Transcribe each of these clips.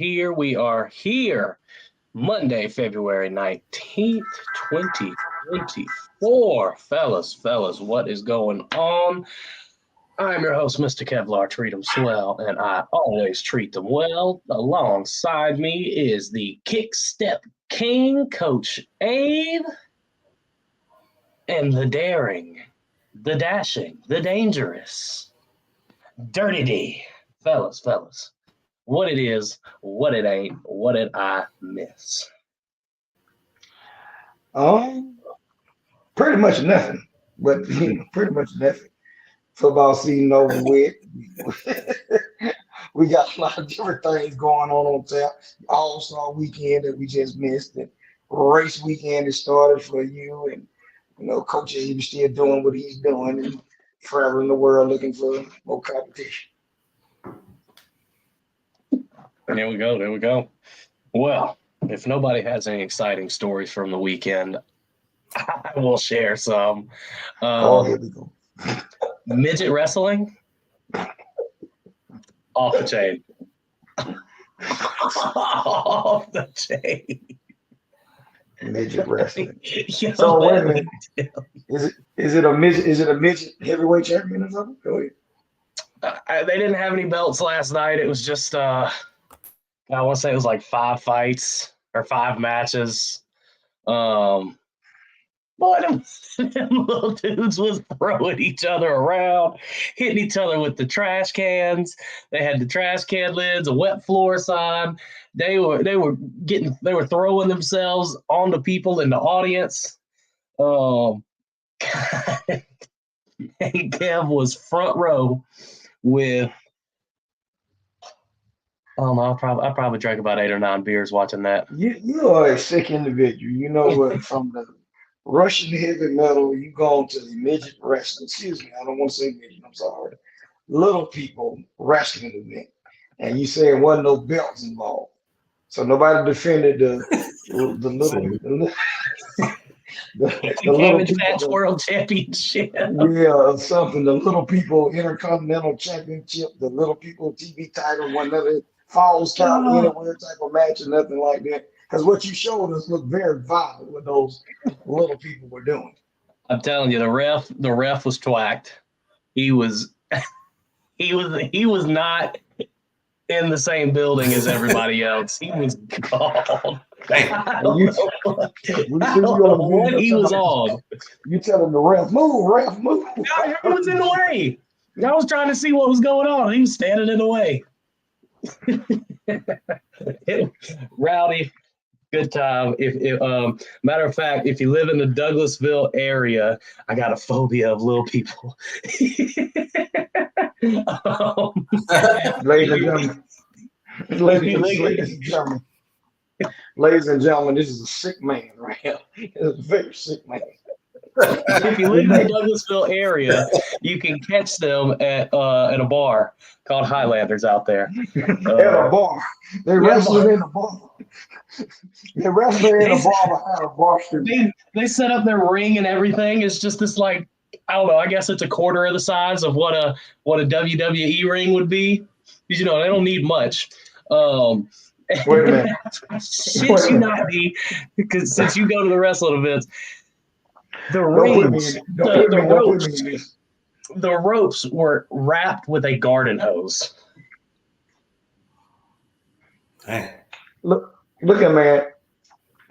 here. We are here Monday, February 19th, 2024. Fellas, what is going on? I'm your host, Mr. Kevlar. Treat them swell, and I always treat them well. Alongside me is the Kick Step King, Coach Abe, and the daring, the dashing, the dangerous, Dirty D. Fellas, what it is, what it ain't, what did I miss? Pretty much nothing, but pretty much nothing. Football season over with. We got a lot of different things going on tap. All-Star weekend that we just missed, and race weekend is started for you, and Coach Abe is still doing what he's doing and traveling the world looking for more competition. There we go. Well, if nobody has any exciting stories from the weekend, I will share some. Here we go. Midget wrestling, off the chain. Off the chain. Midget wrestling. So wait a minute. Is it a midget heavyweight champion or something? Go ahead. They didn't have any belts last night. It was just I want to say it was like 5 fights or 5 matches. Boy, them little dudes was throwing each other around, hitting each other with the trash cans. They had the trash can lids, a wet floor sign. They were throwing themselves onto people in the audience. And Kev was front row with, I don't know, I probably drank about 8 or 9 beers watching that. You are a sick individual. You know what? From the Russian heavy metal, you go on to the midget wrestling. Excuse me, I don't want to say midget. I'm sorry. Little people wrestling event, and you say there wasn't no belts involved, so nobody defended the Cabbage Patch World Championship. Yeah, something. The Little People Intercontinental Championship, the Little People TV title, one of the Falls Count Anywhere type of match, or nothing like that. Because what you showed us looked very violent what those little people were doing. I'm telling you, the ref was twacked. He was not in the same building as everybody else. He was called. I don't know what he was on. You telling the ref, move. No, he was in the way. I was trying to see what was going on. He was standing in the way. Rowdy. Good time. If matter of fact, if you live in the Douglasville area, I got a phobia of little people. Ladies and gentlemen, this is a sick man right here. It's a very sick man. If you live in the Douglasville area, you can catch them at a bar called Highlanders out there. At a bar. They wrestle in a bar. They wrestle in a bar behind a bar street. They set up their ring and everything. It's just this, like, I don't know, I guess it's a quarter of the size of what a WWE ring would be. Because, they don't need much. Wait a minute. Shit you not be, because since you go to the wrestling events, the ropes were wrapped with a garden hose. Look at man.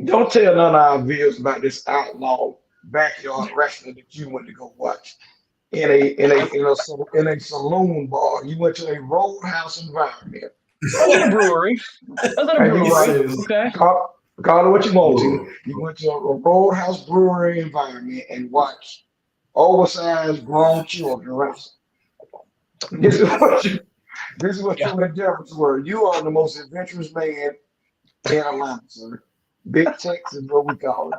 Don't tell none of our viewers about this outlaw backyard wrestling that you went to go watch in a saloon bar. You went to a roadhouse environment. A brewery. Okay. Call it what you want to. You went to a roadhouse brewery environment and watched oversized grown children wrestle. This is what your endeavors were. You are the most adventurous man in Atlanta, sir. Big Tex is what we call it.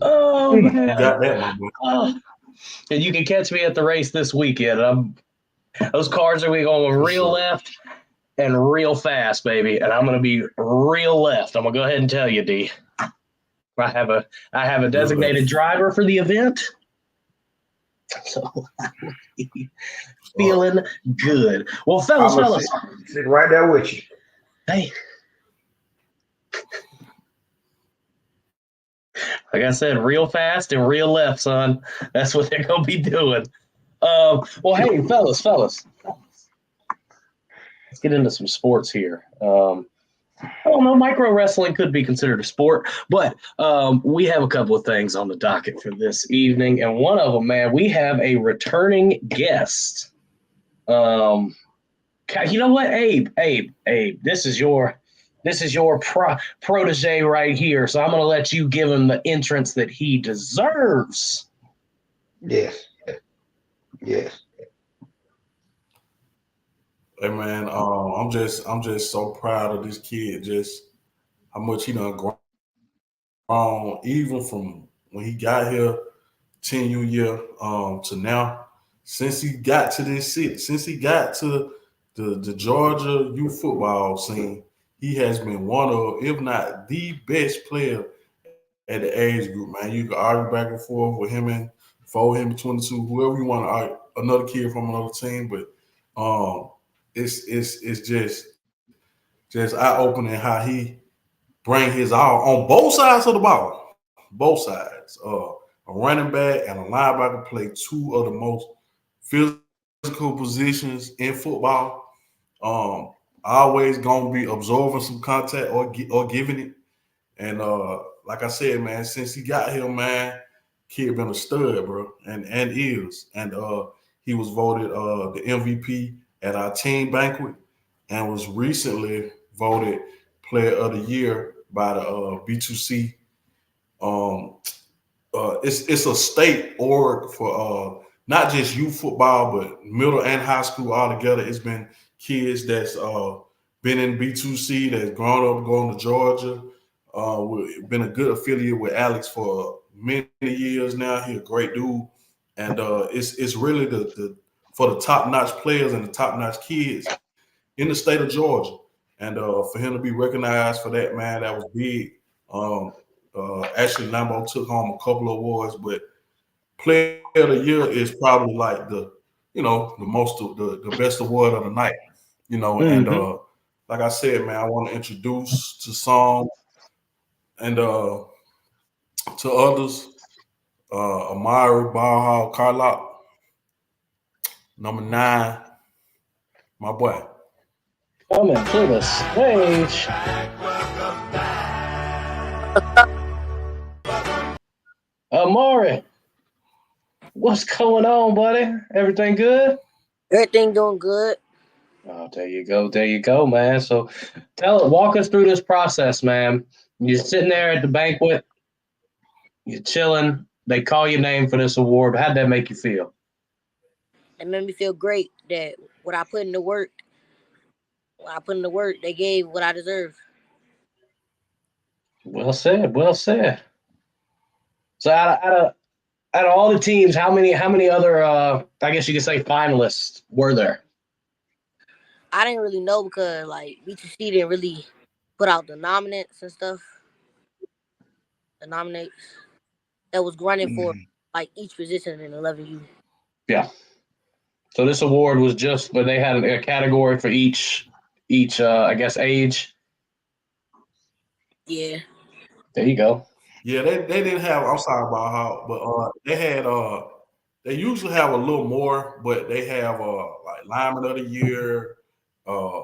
Oh man. Got that, my boy. And you can catch me at the race this weekend. Those cars are going real left and real fast, baby. And I'm going to be real left. I'm going to go ahead and tell you, D. I have a designated driver for the event. So feeling good. Well, fellas. Sit right there with you. Hey, like I said, real fast and real left, son. That's what they're gonna be doing. Well, hey, fellas, let's get into some sports here. I don't know, micro wrestling could be considered a sport, but we have a couple of things on the docket for this evening, and one of them, man, we have a returning guest. You know what, Abe, this is your protege right here, so I'm gonna let you give him the entrance that he deserves. Yes. Yes. Hey man, I'm just so proud of this kid. Just how much he done grown, even from when he got here, 10 year to now. Since he got to this city, since he got to the Georgia youth football scene, he has been one of, if not the best player at the age group. Man, you can argue back and forth with him and him 22, whoever you want to argue, another kid from another team, but it's just eye opening how he bring his all on both sides of the ball. Both sides. A running back and a linebacker play two of the most physical positions in football. Always gonna be absorbing some contact or giving it. And like I said, man, since he got here, man, kid been a stud, bro, and is. And he was voted the MVP at our team banquet, and was recently voted Player of the Year by the B2C. Um, it's a state org for not just youth football, but middle and high school all together. It's been kids that's been in B2C, that's grown up going to Georgia. We've been a good affiliate with Alex for many years now. He's a great dude, and it's really the for the top notch players and the top notch kids in the state of Georgia, and for him to be recognized for that, man, that was big. Um, Actually, Lambo took home a couple of awards, but Player of the Year is probably like the best award of the night. And like I said, man, I want to introduce to some and to others, Amari Ballhall Carlock, number 9, my boy. Coming to the stage. Amari, what's going on, buddy? Everything good? Everything doing good. Oh, there you go, man. So walk us through this process, man. You're sitting there at the banquet, you're chilling, they call your name for this award. How'd that make you feel? It made me feel great that when I put in the work, they gave what I deserve. Well said, well said. So out of all the teams, how many other I guess you could say finalists were there? I didn't really know because like B2C didn't really put out the nominates and stuff. The nominates that was running for like each position in 11U. Yeah. So this award was just, but they had a category for each I guess age. Yeah. There you go. Yeah, they didn't have. I'm sorry about how, but they had. They usually have a little more, but they have like lineman of the year, uh,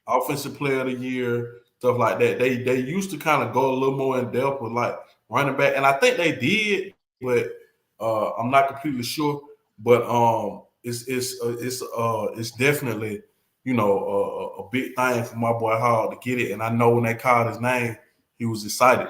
offensive player of the year, stuff like that. They used to kind of go a little more in depth with like running back, and I think they did, but I'm not completely sure. But it's definitely a big thing for my boy Hall to get it, and I know when they called his name, he was excited.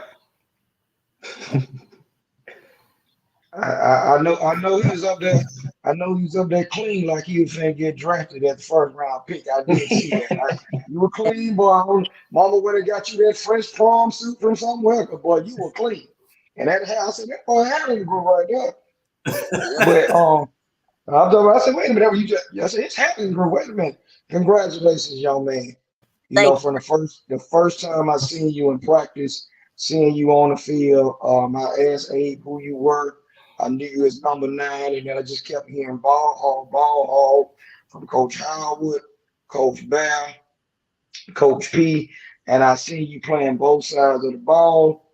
I know he was up there. I know he was up there clean like he was finna get drafted at the first round pick. I did see that. You were clean, boy. Mama would have got you that French prom suit from somewhere, but boy, you were clean. And that house, I said, that boy had him go right there. But I said, wait a minute, I said, it's happening, bro. Wait a minute. Congratulations, young man. Thank From the first time I seen you in practice, seeing you on the field, I asked Abe who you were. I knew you as number 9, and then I just kept hearing ball hog from Coach Howard, Coach Bell. Coach P, and I seen you playing both sides of the ball.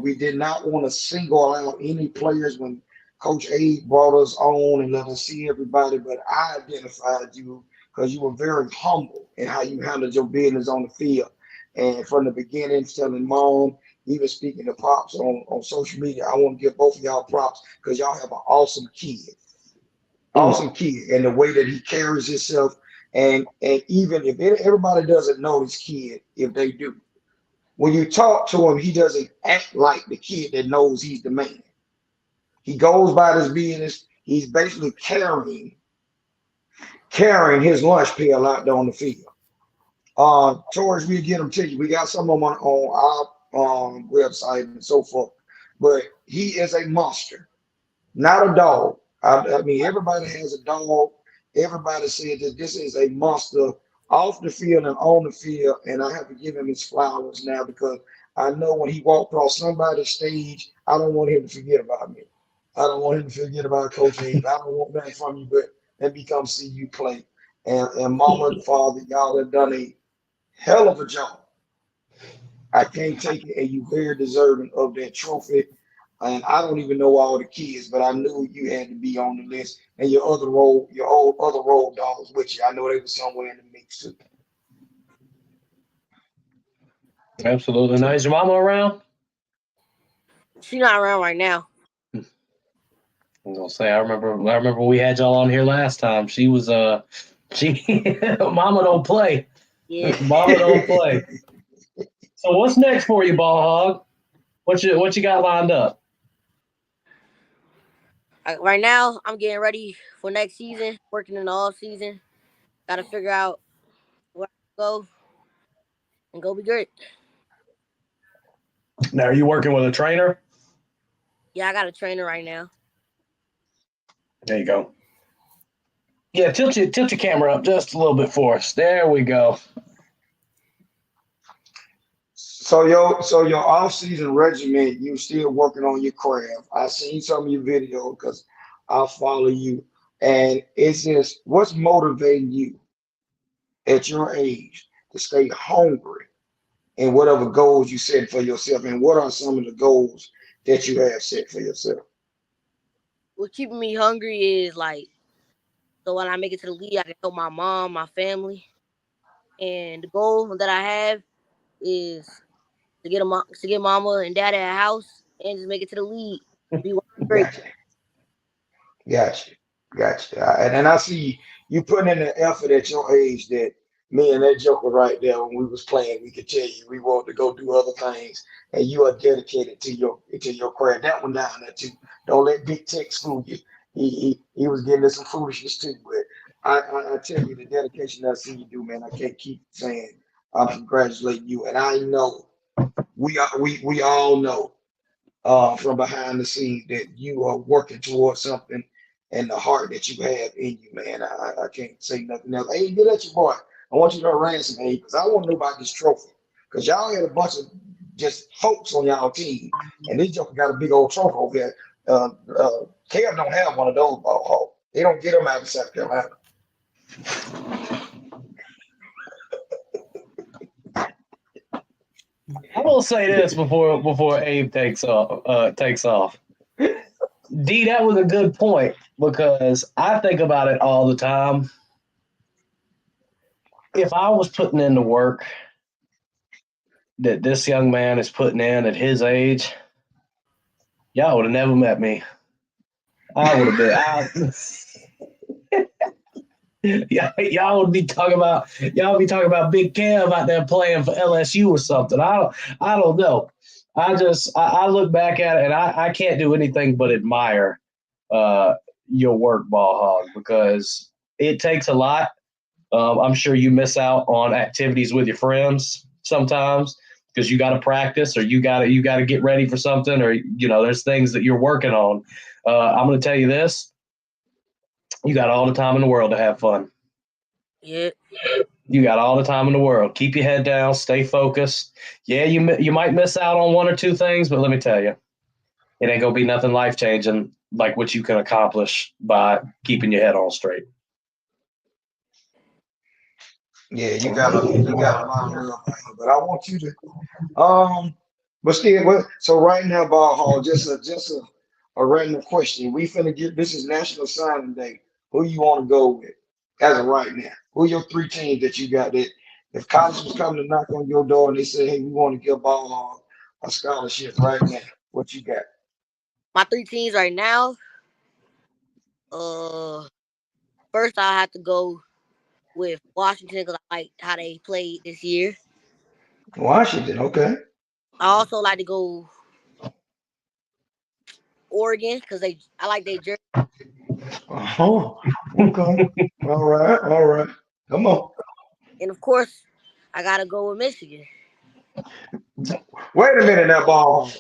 We did not want to single out any players when Coach A brought us on and let us see everybody, but I identified you because you were very humble in how you handled your business on the field. And from the beginning, telling mom, even speaking to pops on social media, I want to give both of y'all props because y'all have an awesome kid. Awesome kid. And the way that he carries himself. And even if everybody doesn't know this kid, if they do, when you talk to him, he doesn't act like the kid that knows he's the man. He goes by this business. He's basically carrying his lunch pail out there on the field. Towards we get them to you. We got some of them on our website and so forth. But he is a monster, not a dog. I mean, everybody has a dog. Everybody said that this is a monster off the field and on the field, and I have to give him his flowers now because I know when he walked across somebody's stage, I don't want him to forget about me. I don't want him to forget about Coach Abe. I don't want nothing from you, but let me come see you play. And Mama and Father, y'all have done a hell of a job. I can't take it, and you very deserving of that trophy. And I don't even know all the kids, but I knew you had to be on the list. And your other other road dogs with you. I know they were somewhere in the mix too. Absolutely. Now, is your mama around? She's not around right now. I'm gonna say I remember when we had y'all on here last time. She was mama don't play. Yeah. Mama don't play. So what's next for you, Ball Hog? What you got lined up? Right now, I'm getting ready for next season, working in the off season. Got to figure out where to go and go be great. Now, are you working with a trainer? Yeah, I got a trainer right now. There you go. Yeah, tilt your camera up just a little bit for us. There we go. So your off-season regimen, you still working on your craft. I seen some of your videos because I follow you. And it's just what's motivating you at your age to stay hungry and whatever goals you set for yourself, and what are some of the goals that you have set for yourself? What keeping me hungry is like, so when I make it to the league, I can help my mom, my family, and the goal that I have is to get mama and daddy a house and just make it to the league. Be great. Gotcha, gotcha. And then I see you putting in the effort at your age that me and that joker right there when we was playing, we could tell you we want to go do other things, and you are dedicated to your career. That one down there too. Don't let Big Tech fool you. He was getting into some foolishness too, but I tell you the dedication I see you do, man. I can't keep saying I'm congratulating you, and I know we all know from behind the scenes that you are working towards something and the heart that you have in you, man. I can't say nothing else. Hey, get at your boy. I want you to ransom me because I want to know about this trophy. Because y'all had a bunch of just folks on y'all team, and this joker got a big old trophy over there. Kev don't have one of those ball hall. They don't get them out of South Carolina. I will say this before Abe takes off. D, that was a good point because I think about it all the time. If I was putting in the work that this young man is putting in at his age, y'all would have never met me. I would have been. Yeah, y'all would be talking about Big Kev out there playing for LSU or something. I don't know. I look back at it and I can't do anything but admire your work, Ball Hog, because it takes a lot. I'm sure you miss out on activities with your friends sometimes because you got to practice or you got to get ready for something, or there's things that you're working on. I'm going to tell you this. You got all the time in the world to have fun. Yeah. You got all the time in the world. Keep your head down. Stay focused. Yeah, you might miss out on one or two things, but let me tell you, it ain't going to be nothing life-changing like what you can accomplish by keeping your head on straight. Yeah, you got a lot of love out here, but I want you to but still, so right now, ball hall, a random question. We finna get this is National Signing Day. Who you want to go with as of right now? Who are your 3 teams that you got that if college was coming to knock on your door and they say, hey, we want to give ball hall a scholarship right now, what you got? My 3 teams right now. First I have to go with Washington because I like how they played this year. Washington, okay. I also like to go Oregon because I like their jersey. Uh-huh. Okay. All right. Come on. And of course, I gotta go with Michigan. Wait a minute now, ball.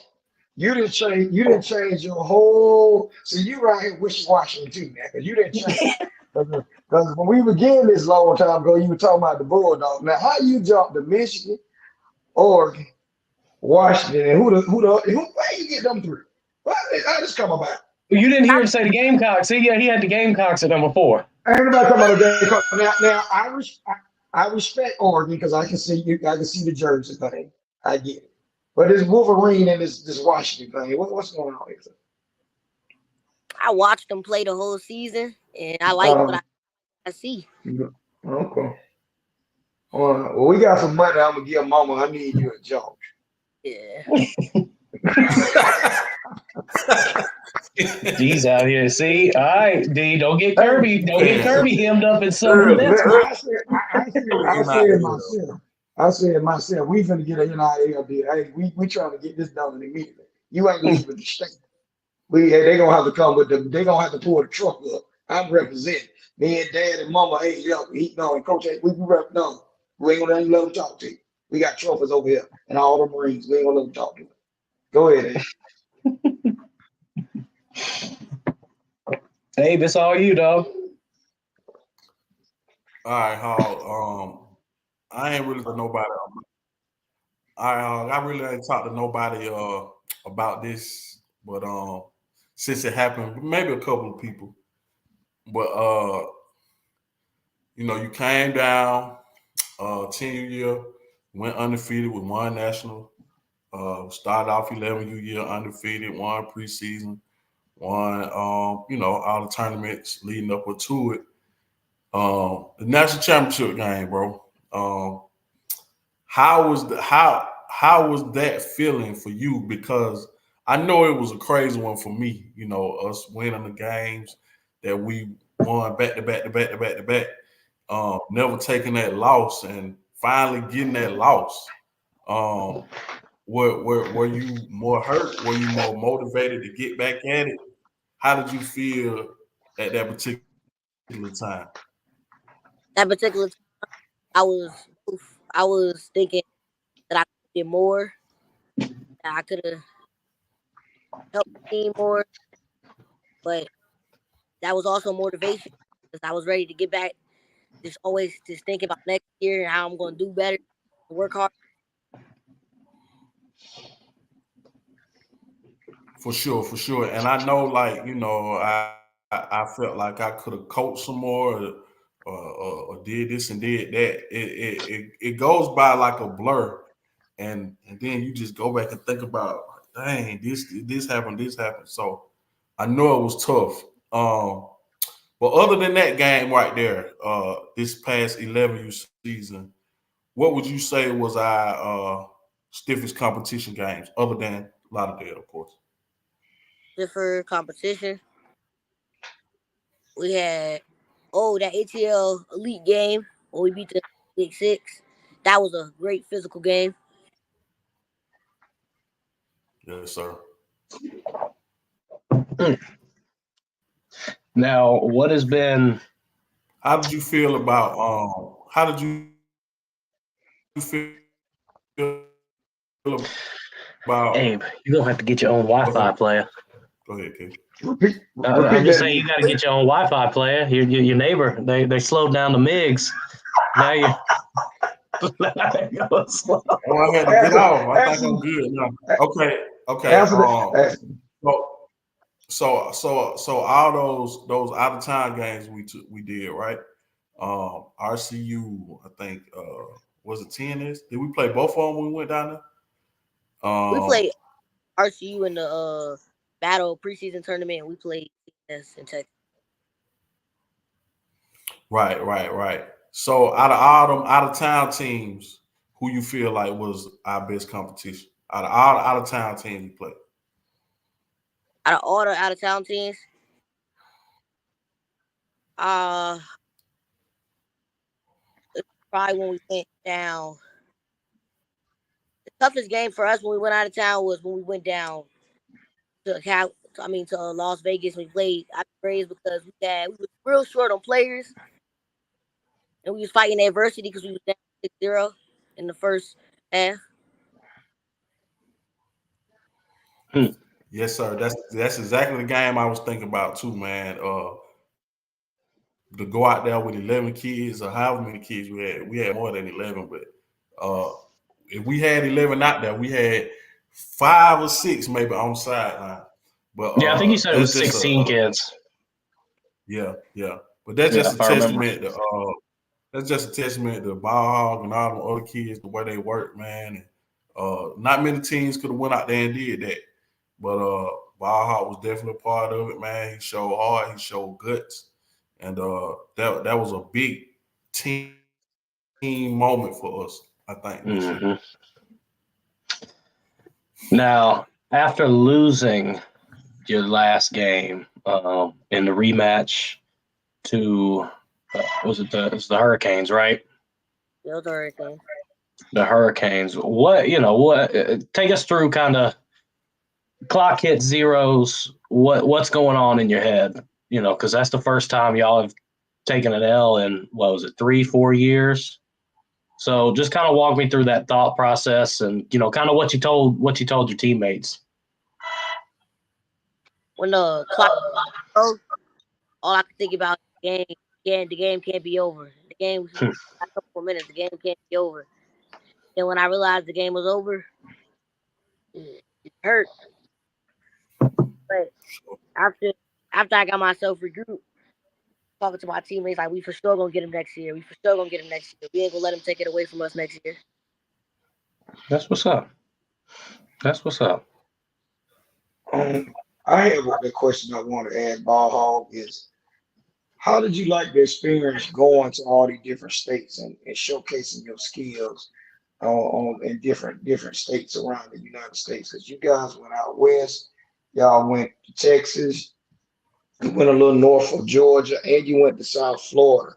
You didn't change your whole. See, you right here wishy-washy too, man, because you didn't change. Because when we began this long time ago, you were talking about the Bulldog. Now, how you jump to Michigan, Oregon, Washington, and where you get them three? How this come about? You didn't hear him say the Gamecocks. See, yeah, he had the Gamecocks at number 4. Ain't nobody talking about the game. Now, I respect Oregon because I can see the jersey thing. I get it. But this Wolverine and this Washington thing, what's going on here? I watched them play the whole season, and I like what I see. Okay. Well, we got some money. I'm gonna give Mama. I need you a job. Yeah. D's out here. See, all right, D, don't get Kirby hemmed up in something. I said myself, we finna get an NIL deal. Hey, we trying to get this done immediately. You ain't leaving the state. They gonna have to come with them. They gonna have to pull the truck up. I'm representing. Me and Dad and Mama. Hey, yo, and Coach. We rep. No, we ain't gonna let them talk to you. We got trophies over here and all the Marines. We ain't gonna let them talk to you. Go ahead, Dave, it's all you, dog. All right, Hall. I ain't really to nobody. I really ain't talked to nobody about this, but since it happened, maybe a couple of people. But you came down 10 year, went undefeated with one national. Started off 11 year undefeated, one preseason, won all the tournaments leading up to it. The national championship game, bro. How was that feeling for you? Because I know it was a crazy one for me. Us winning the games that we won back to back. Never taking that loss and finally getting that loss. Were you more hurt? Were you more motivated to get back at it? How did you feel at that particular time? That particular time, I was thinking that I could get more, that I could have helped the team more, but that was also motivation because I was ready to get back. Just thinking about next year and how I'm going to do better, work hard. For sure. And I know, I felt like I could have coached some more or did this and did that. It goes by like a blur. And then you just go back and think about, dang, this happened. So I know it was tough. But other than that game right there, this past 11U season, what would you say was our stiffest competition games, other than Lauderdale, of course? Different competition. We had that ATL Elite game when we beat the Big Six. That was a great physical game. Yes, sir. Now, what has been? How did you feel about? How did you feel about? Abe, you're gonna have to get your own Wi-Fi player. Go ahead, Kate. Repeat I'm just that saying you got to get your own Wi-Fi player. Your neighbor, they slowed down the MIGs. Now you. Oh, I had to get off. I think I'm good now. Okay. So all those out of town games we did, right? RCU, I think, was it TNS? Did we play both of them when we went down there? We played RCU in the battle preseason tournament, and we played TNS in Texas. Right. So out of all them out of town teams, who you feel like was our best competition? Out of all the out of town teams we played. Out of all the out of town teams, it's probably when we went down. The toughest game for us when we went out of town was when we went down to Las Vegas. We played out of Braves because we were real short on players, and we was fighting adversity because we was down 6-0 in the first half. Yes, sir. That's exactly the game I was thinking about too, man. To go out there with 11 kids or however many kids we had more than 11, but if we had 11 out there, we had 5 or 6 maybe on the sideline. But Yeah, I think you said it that's was just 16 kids. Yeah. But that's Yeah, just a if I remember. testament to that's just a testament to Ball Hog and all the other kids, the way they work, man. And not many teams could have went out there and did that. But Ball Hog was definitely a part of it, man. He showed heart, he showed guts. And that was a big team moment for us, I think, this year. Now, after losing your last game in the rematch to it's the Hurricanes, right? The other Hurricanes. The Hurricanes. What take us through kind of clock hit zeros. What's going on in your head? Because that's the first time y'all have taken an L in what was it, 3-4 years? So just kind of walk me through that thought process and kind of what you told your teammates. When the clock goes, all I could think about is the game can't be over. The game a couple more minutes, the game can't be over. And when I realized the game was over, it hurt. But after I got myself regrouped, talking to my teammates, like, we for sure gonna get him next year. We ain't gonna let him take it away from us next year. That's what's up. I have the question I want to ask Ball Hog is, how did you like the experience going to all these different states and showcasing your skills in different states around the United States? Because you guys went out west, y'all went to Texas, you went a little north of Georgia, and you went to South Florida.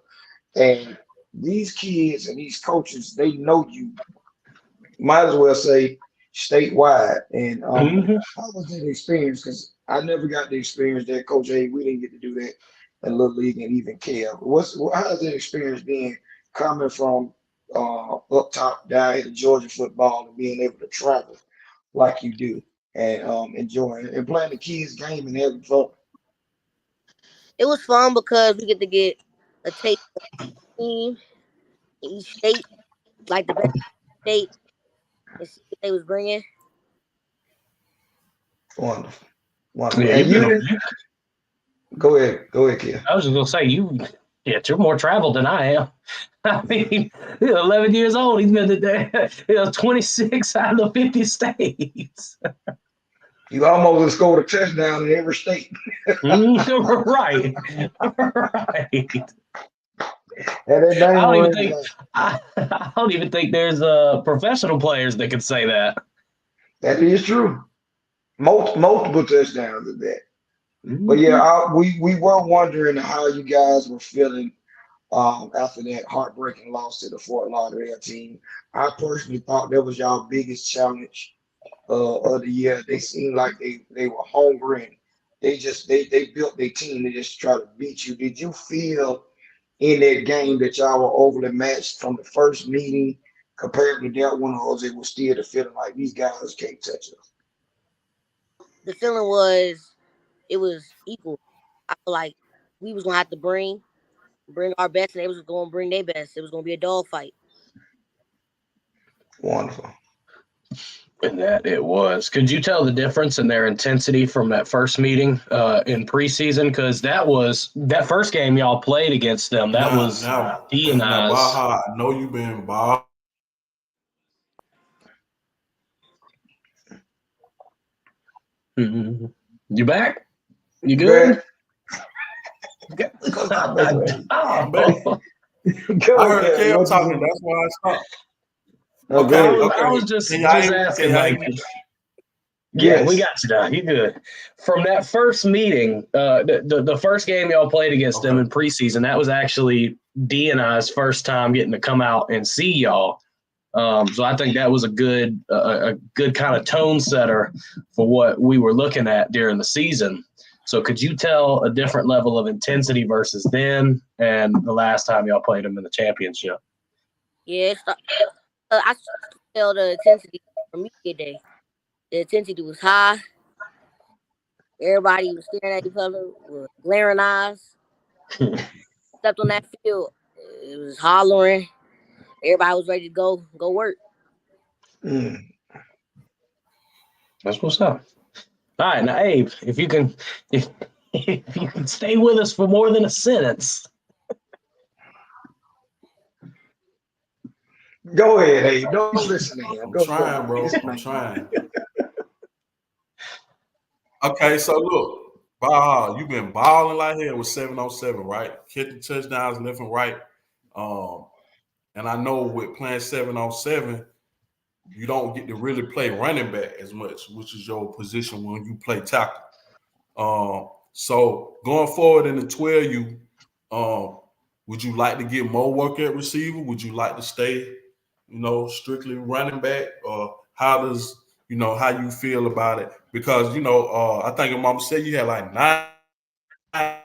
And these kids and these coaches, they know you, might as well say statewide. And how was that experience? Because I never got the experience that, Coach A. We didn't get to do that in Little League and even Kev. How's that experience being coming from up top down here to Georgia football and being able to travel like you do and enjoying and playing the kids' game and having fun? It was fun because we get to get a taste of the team in each state, like the best state, and see what they was bringing. Wonderful. Wonderful. Yeah, And you didn't go ahead, Kev. I was just gonna say you're more traveled than I am. I mean, he's 11 years old. He's been there. 26 out of the 50 states. You almost scored a touchdown in every state. Right. And that I don't even think there's professional players that can say that. That is true. Multiple touchdowns at that. But yeah, we were wondering how you guys were feeling after that heartbreaking loss to the Fort Lauderdale team. I personally thought that was y'all biggest challenge of the year. They seemed like they were hungry and they built their team to just try to beat you. Did you feel in that game that y'all were overly matched from the first meeting compared to that one, or was it still the feeling like these guys can't touch us? The feeling was it was equal. I feel like we was gonna have to bring our best, and they was gonna bring their best. It was gonna be a dog fight. Wonderful. And that it was. Could you tell the difference in their intensity from that first meeting in preseason? Because that first game y'all played against them. That was D and Now, I's. Baja, I know you've been involved. Mm-hmm. You back? You You good? I'm back. Go I heard ahead. Kev What talking. you That's why I stopped. no, go Okay, ahead. I was okay. just Can asking, y'all hear like, me? yeah, we Yes. got you now. You good? From that first meeting, the first game y'all played against them Okay. in preseason, that was actually D and I's first time getting to come out and see y'all. So I think that was a good kind of tone setter for what we were looking at during the season. So could you tell a different level of intensity versus then and the last time y'all played them in the championship? Yeah, I felt the intensity from media day. The intensity was high. Everybody was staring at each other with glaring eyes. Stepped on that field, it was hollering. Everybody was ready to go work. Mm. That's what's up. All right, now Abe, if you can stay with us for more than a sentence. Go ahead, Abe. Don't listen to him. I'm Go trying, ahead. bro. This I'm man. trying. Okay, so look, Baja, you've been balling like hell with 7-on-7, right? Catching touchdowns left and right. Um, and I know with playing 7-on-7, you don't get to really play running back as much, which is your position when you play tackle. So going forward in the 12U, would you like to get more work at receiver? Would you like to stay, strictly running back? Or how does how you feel about it? Because I think your mama said you had like 9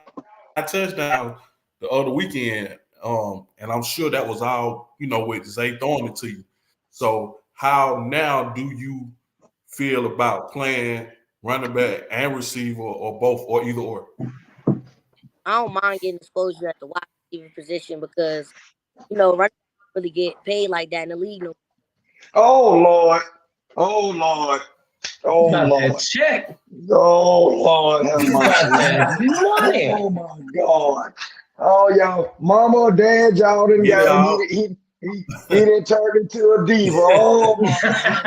touchdowns the other weekend. And I'm sure that was all, with Zay throwing it to you. So how now do you feel about playing running back and receiver or both or either or? I don't mind getting exposure at the wide receiver position because running backs don't really get paid like that in the league. No, Oh Lord. Oh Lord. Oh Got that Lord. check. Oh Lord, have mercy, Got that man. money. Oh my God. Oh y'all, mama, dad, y'all didn't Get it got out. he didn't turn into a diva. Oh my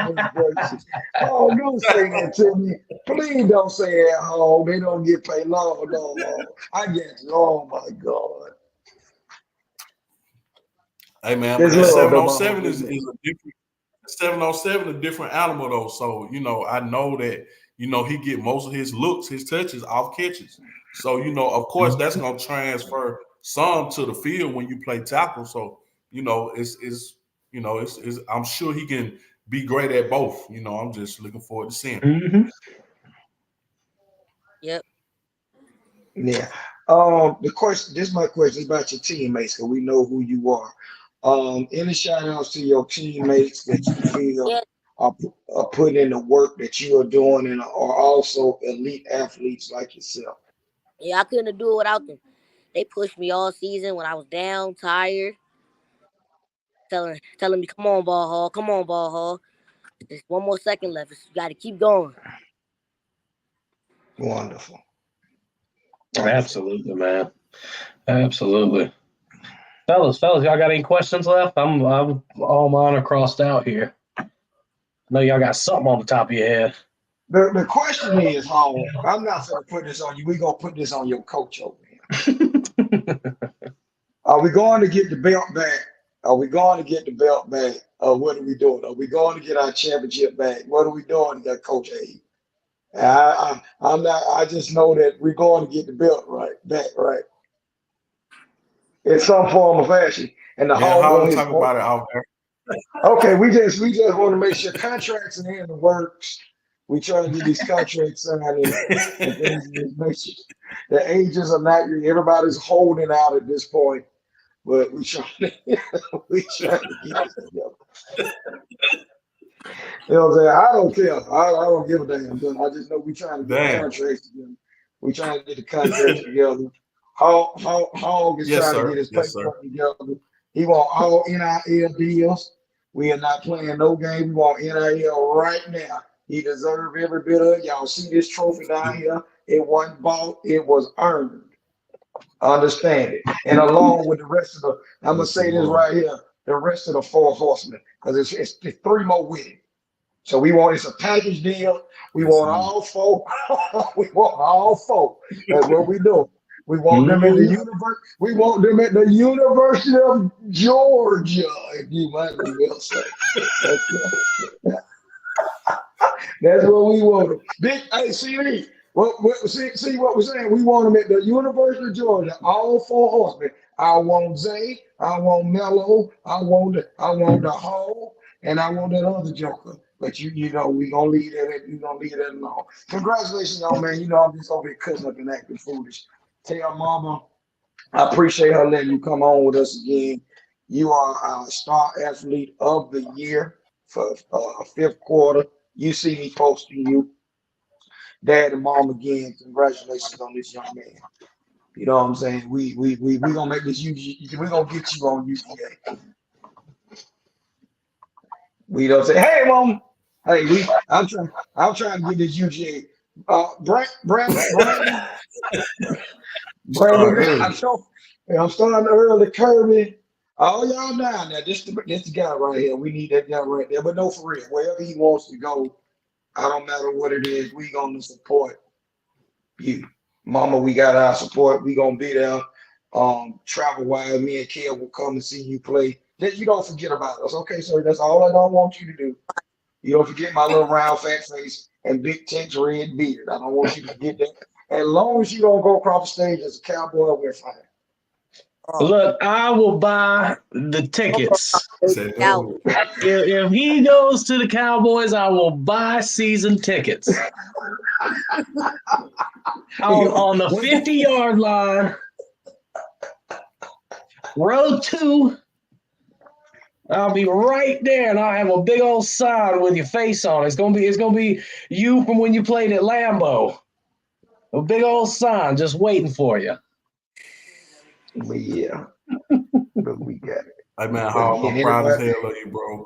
goodness gracious. Oh, don't say that to me. Please don't say that. Oh, they don't get paid. No. I get you. Oh my God. Hey man, but It's that love, seven though, on mama. seven is a different 7-on-7 a different animal though. So I know that he get most of his looks, his touches off catches. So of course that's gonna transfer some to the field when you play tackle. So it's I'm sure he can be great at both. I'm just looking forward to seeing him. Mm-hmm. yep. Yeah. The question, this is my question, is about your teammates, because we know who you are. Any shout outs to your teammates that you feel Yeah, are putting in the work that you are doing and are also elite athletes like yourself? yeah. I couldn't do it without them. They pushed me all season when I was down, tired, telling me, "Come on, ball hall, come on, ball hall. There's one more second left. You got to keep going." Wonderful. Wonderful. Absolutely, man. Absolutely. Fellas, y'all got any questions left? I'm all mine are crossed out here. I know y'all got something on the top of your head. The question is, how I'm not going to put this on you. We're going to put this on your coach over here. Are we going to get the belt back? Are we going to get the belt back? What are we doing? Are we going to get our championship back? What are we doing, Coach A? I'm not. I just know that we're going to get the belt back, right, in some form or fashion. And the Man, Hog how on to his talk about it out there? okay. We just want to make sure contracts are in the works. We try to get these contracts signed and things. Make sure the agents are not. Everybody's holding out at this point, but we try. We try to get this together. You know what I'm saying? I don't care. I don't give a damn. But I just know we trying to get the Damn. contracts together. We trying to get the contracts together. Hog is Yes, trying to get sir. his Yes, sir. paperwork together. He want all NIL deals. We are not playing no game. We want NIL right now. He deserves every bit of it. Y'all see this trophy down here? It wasn't bought, it was earned. Understand it. And along with the rest of the, I'm gonna say this right here, the rest of the four horsemen, because it's three more with it. So we want it's a package deal. We want all four. We want all four. That's what we do. We want them in the universe. We want them at the University of Georgia, if you might as well say. That's what we want them. Big, hey, see, see what we're saying? We want them at the University of Georgia. All four horsemen. I want Zay. I want Mello. I want the Hall, and I want that other Joker. But you know, we gonna leave that. We gonna leave that alone. Congratulations, y'all, man. You know, I'm just over here cutting up and acting foolish. Tell Mama, I appreciate her letting you come on with us again. You are our star athlete of the year for fifth quarter. You see me posting you, Dad and Mom again. Congratulations on this young man. You know what I'm saying? We gonna make this UGA. We gonna get you on UGA. We don't say, hey, Mom. Hey, I'm trying to get this UGA. Brandon, I'm starting early. Kirby, all y'all down there. This the guy right here. We need that guy right there. But no, for real, wherever he wants to go, I don't matter what it is. We gonna support you, Mama. We got our support. We gonna be there. Travel wise, me and Kel will come and see you play. You don't forget about us, okay, sir? That's all I don't want you to do. You don't forget my little round fat face and big tinge red beard. I don't want you to forget that. As long as you don't go across the stage as a cowboy, we're fine. Look, I will buy the tickets. Out. If he goes to the Cowboys, I will buy season tickets. on the 50-yard line, row 2. I'll be right there, and I'll have a big old sign with your face on it. It's gonna be you from when you played at Lambeau. A big old sign just waiting for you. Yeah, but we got it. Hey man, I'm proud as hell of you, bro.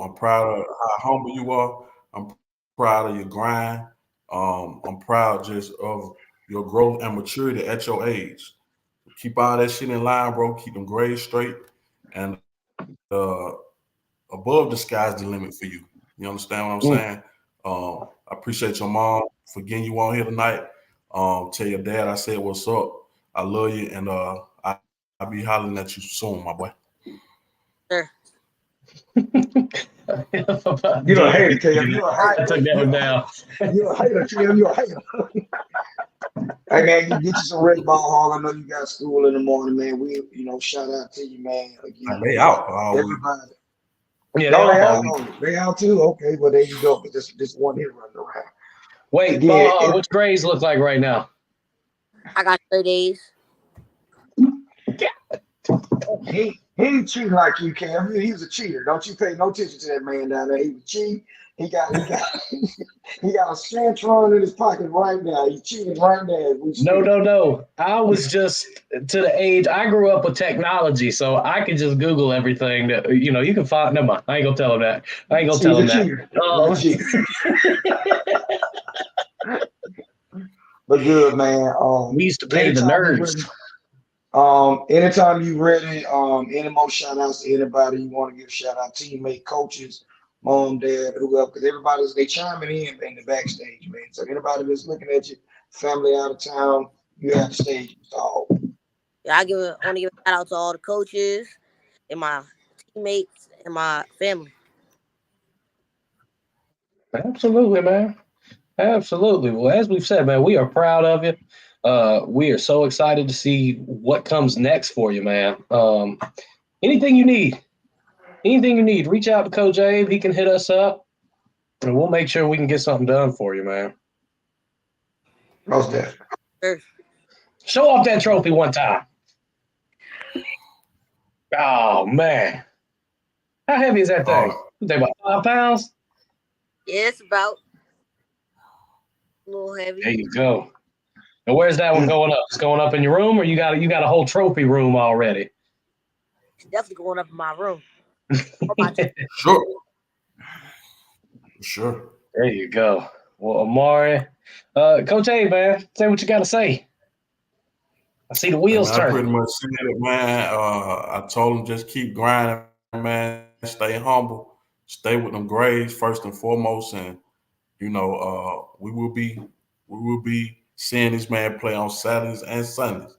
I'm proud of how humble you are. I'm proud of your grind. I'm proud just of your growth and maturity at your age. Keep all that shit in line, bro. Keep them grades straight, and above the sky's the limit for you. You understand what I'm saying? I appreciate your mom for getting you on here tonight. Tell your dad I said what's up. I love you, and I'll be hollering at you soon, my boy. Sure. You're a hater, Cam. You're a hater. I took that one down. You're a hater, Cam. You're a hater. Hey man, you get you some Red Ball Hall. I know you got school in the morning, man. We, shout out to you, man. Again, they out. Everybody. Yeah, they out too. Okay, well there you go. But this one here running around. Wait, which grades look like right now? I got 30 days. He ain't cheating like you, Cam. He was a cheater. Don't you pay no attention to that man down there. He was cheating. He got a Scantron in his pocket right now. He's cheating right now. No. I was just to the age. I grew up with technology, so I could just Google everything that you can find. Never mind. I ain't gonna tell him that. I ain't gonna tell him that. But good, man. We used to pay the nerds. Anytime you ready, any more shout outs to anybody you want to give shout out, teammate, coaches, mom, dad, whoever, because they chiming in the backstage, man. So anybody that's looking at you, family out of town, you have the stage installed. Yeah, I want to give a shout out to all the coaches and my teammates and my family. Absolutely, man. Absolutely. Well, as we've said, man, we are proud of you. We are so excited to see what comes next for you, man. Anything you need, reach out to Coach Abe. He can hit us up, and we'll make sure we can get something done for you, man. Most definitely. Sure. Show off that trophy one time. Oh, man. How heavy is that thing? About 5 pounds? Yeah, it's about a little heavy. There you go. And where's that one going up? It's going up in your room, or you got a whole trophy room already? It's definitely going up in my room. Sure. Sure. There you go. Well, Amari, Coach A, man, say what you got to say. I see the wheels I pretty turning. much said it, man. I told him just keep grinding, man. Stay humble. Stay with them grades first and foremost, and we will be seeing this man play on Saturdays and Sundays.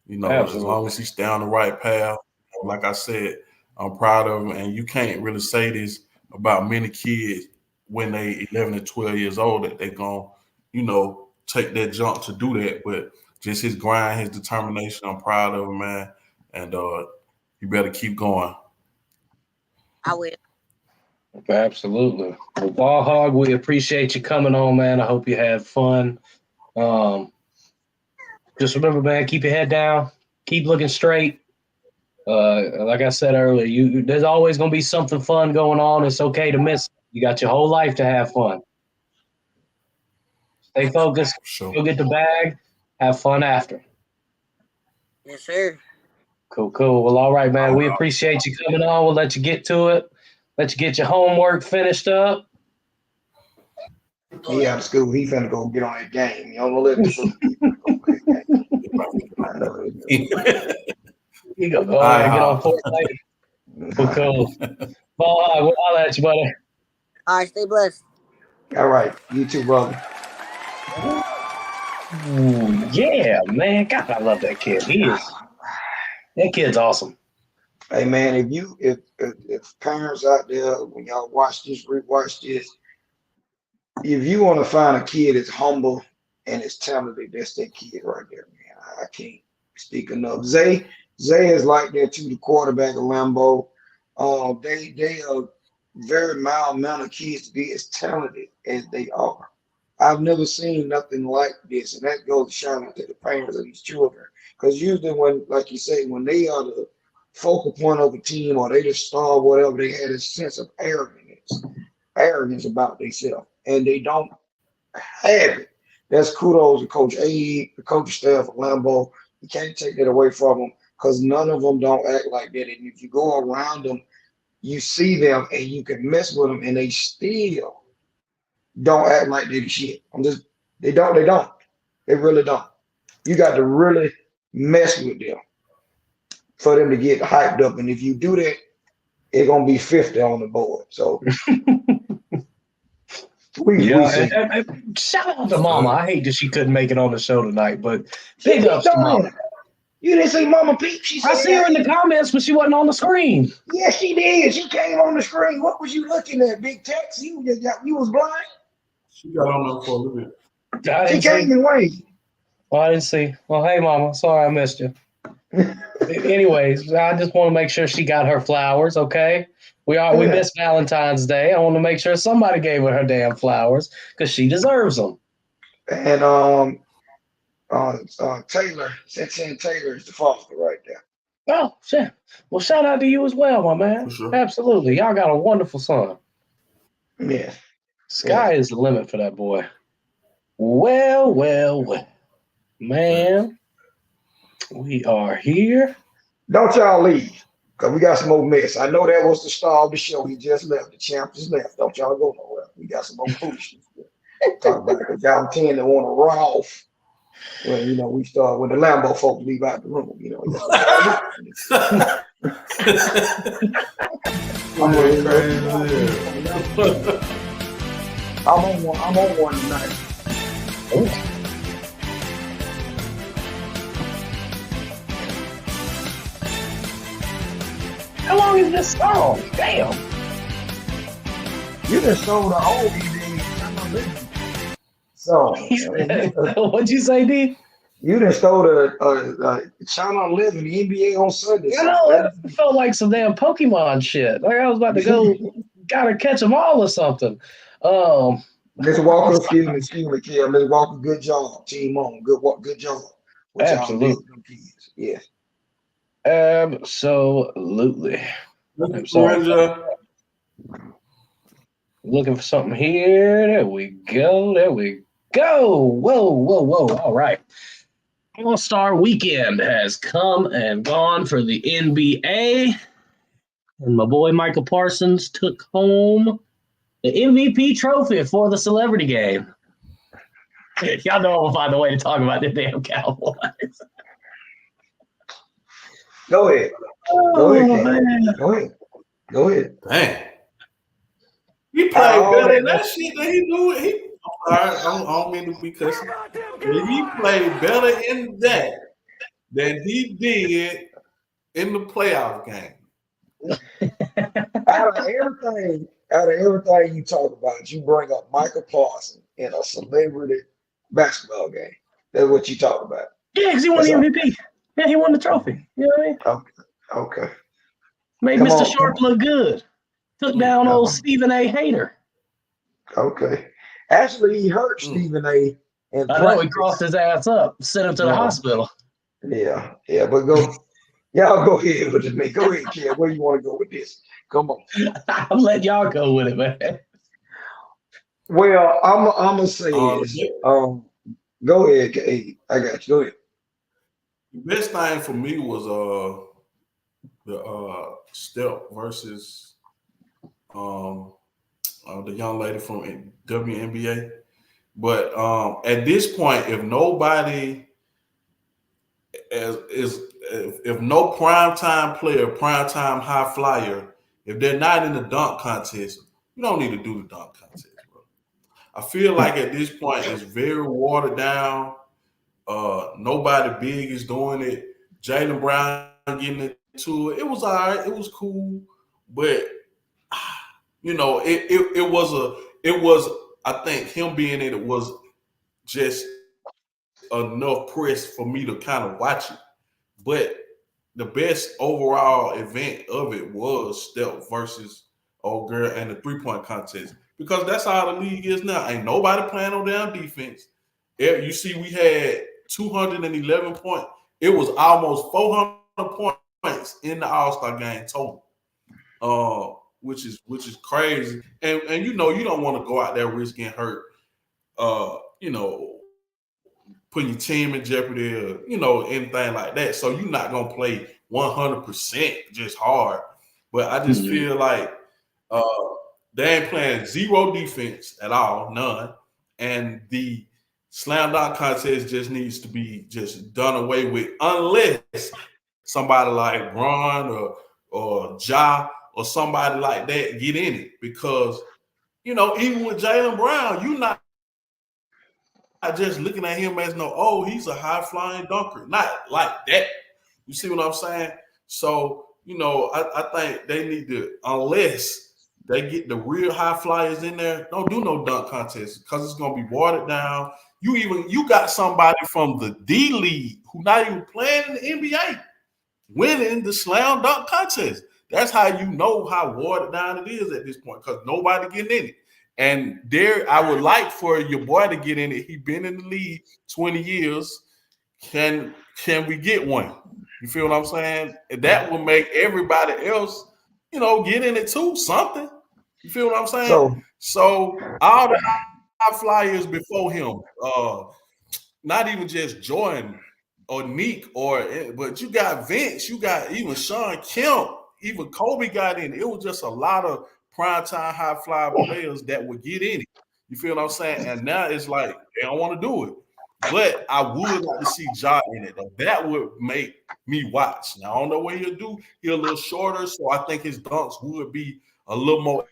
As long Absolutely. as he stay on the right path. Like I said, I'm proud of him, and you can't really say this about many kids when they 11 and 12 years old that they're gonna, take that jump to do that. But just his grind, his determination, I'm proud of him, man. And you better keep going. I will. Absolutely. Well, Ball Hog, we appreciate you coming on, man. I hope you had fun. Just remember, man, keep your head down, keep looking straight. Like I said earlier, there's always going to be something fun going on. It's okay to miss it. You got your whole life to have fun. Stay focused. Sure. Go get the bag. Have fun after. Yes, sir. Cool. Well, all right, man. We appreciate you coming on. We'll let you get to it. Let you get your homework finished up. He out of school. He finna go get on that game. You don't let the little kid go play that game. I know it. You go ahead and get on Fortnite. Cool. Ball Hog, we'll holler at you, buddy. All right, stay blessed. All right. You too, brother. Ooh, yeah, man. God, I love that kid. That kid's awesome. Hey man, if parents out there, when y'all rewatch this, if you want to find a kid that's humble and is talented, that's that kid right there, man. I can't speak enough. Zay is like that too, the quarterback of Lambeau. They are very mild-mannered kids to be as talented as they are. I've never seen nothing like this, and that goes to shout out to the parents of these children. Because usually when, like you say, when they are the focal point of a team or they the star or whatever, they had a sense of arrogance about themselves, and they don't have it. That's kudos to Coach A, the coaching staff of Lambeau. You can't take that away from them because none of them don't act like that. And if you go around them, you see them and you can mess with them, and they still don't act like they the shit. They don't. They really don't. You got to really mess with them for them to get hyped up. And if you do that, it's gonna be 50 on the board. So we see. Shout out to Mama. I hate that she couldn't make it on the show tonight, but big ups to Mama. You didn't see Mama Peep? I see her in the comments, but she wasn't on the screen. Yeah, she did. She came on the screen. What was you looking at, Big Tex? You was blind. She got on there for a little bit. She came and waved. Oh, I didn't see. Well, hey, Mama. Sorry I missed you. Anyways, I just want to make sure she got her flowers, okay? We missed Valentine's Day. I want to make sure somebody gave her damn flowers because she deserves them. And Taylor, Cynthia Taylor is the foster right there. Oh, shit. Well, shout out to you as well, my man. For sure. Absolutely. Y'all got a wonderful son. Yeah. Sky is the limit for that boy. Well. Man, we are here. Don't y'all leave, because we got some more mess. I know that was the star of the show. He just left. The champ just left. Don't y'all go nowhere. We got some more foolishness. Talk about it, because y'all tend to want to run off when, we start, when the Lambeau folks leave out the room. I'm on one tonight. Oh. How long is this song? Damn. You just sold the old NBA. So, what'd you say, D? You done stole the China 11, the NBA on Sunday. You know, it felt like some damn Pokemon shit. Like I was about to go, gotta catch them all or something. Mr. Walker, excuse me, Kim. Mr. Walker, good job. Team on, good job. Absolutely. Kids. Yes. Absolutely. I'm sorry. Looking for something here. There we go. Whoa. All right. All-Star Weekend has come and gone for the NBA. And my boy Michael Parsons took home the MVP trophy for the celebrity game. Y'all know I'm gonna find a way to talk about the damn Cowboys. Go ahead. Go ahead, Cam. Go ahead. Go ahead. Dang. He played All better than that. that shit that he do. I don't mean to be cussing. He played better in that than he did in the playoff game. Out of everything you talk about, you bring up Michael Parsons in a celebrity basketball game. That's what you talk about. Yeah, because he won That's the all. MVP. Yeah, he won the trophy. You know what I mean? Okay. Made Come Mr. on. Sharp look good. Took down old No. Stephen A. Hater. Okay. Actually, he hurt Stephen A. in I know he crossed practice. his ass up, sent him to the Yeah. hospital. Yeah. But y'all go ahead with it, man. Go ahead, Ken. Where you want to go with this? Come on. I'm letting y'all go with it, man. Well, I'm gonna say this. Go ahead, K. I got you. Go ahead. The best thing for me was the Step versus the young lady from WNBA. But at this point, if nobody if no primetime player, primetime high flyer, if they're not in the dunk contest, you don't need to do the dunk contest, bro. I feel like at this point it's very watered down. Nobody big is doing it. Jaylen Brown getting into it. It was all right. It was cool, but it was. I think him being in it was just enough press for me to kind of watch it. But the best overall event of it was Steph versus old girl and the 3-point contest because that's how the league is now. Ain't nobody playing on down defense. You see, we had 211 points. It was almost 400 points in the All-Star game total, which is crazy. And you don't want to go out there risking hurt. Putting your team in jeopardy or, anything like that. So you're not going to play 100% just hard. But I just feel like they ain't playing zero defense at all, none. And the slam dunk contest just needs to be just done away with unless somebody like Bron or Ja or somebody like that get in it. Because, even with Jaylen Brown, you're not just looking at him as he's a high flying dunker. Not like that. You see what I'm saying? So, I think they need to, unless they get the real high flyers in there, don't do no dunk contest because it's gonna be watered down. You got somebody from the D League who not even playing in the NBA winning the slam dunk contest. That's how you know how watered down it is at this point because nobody getting in it. And I would like for your boy to get in it. He's been in the league 20 years. Can we get one? You feel what I'm saying? That will make everybody else, get in it too. Something. You feel what I'm saying? So all the high flyers before him, not even just Jordan or Neek but you got Vince, you got even Sean Kemp, even Kobe got in. It was just a lot of primetime high flyer players that would get in it. You feel what I'm saying? And now it's like they don't want to do it. But I would like to see Ja in it. Though. That would make me watch. Now I don't know what he'll do. He's a little shorter, so I think his dunks would be a little more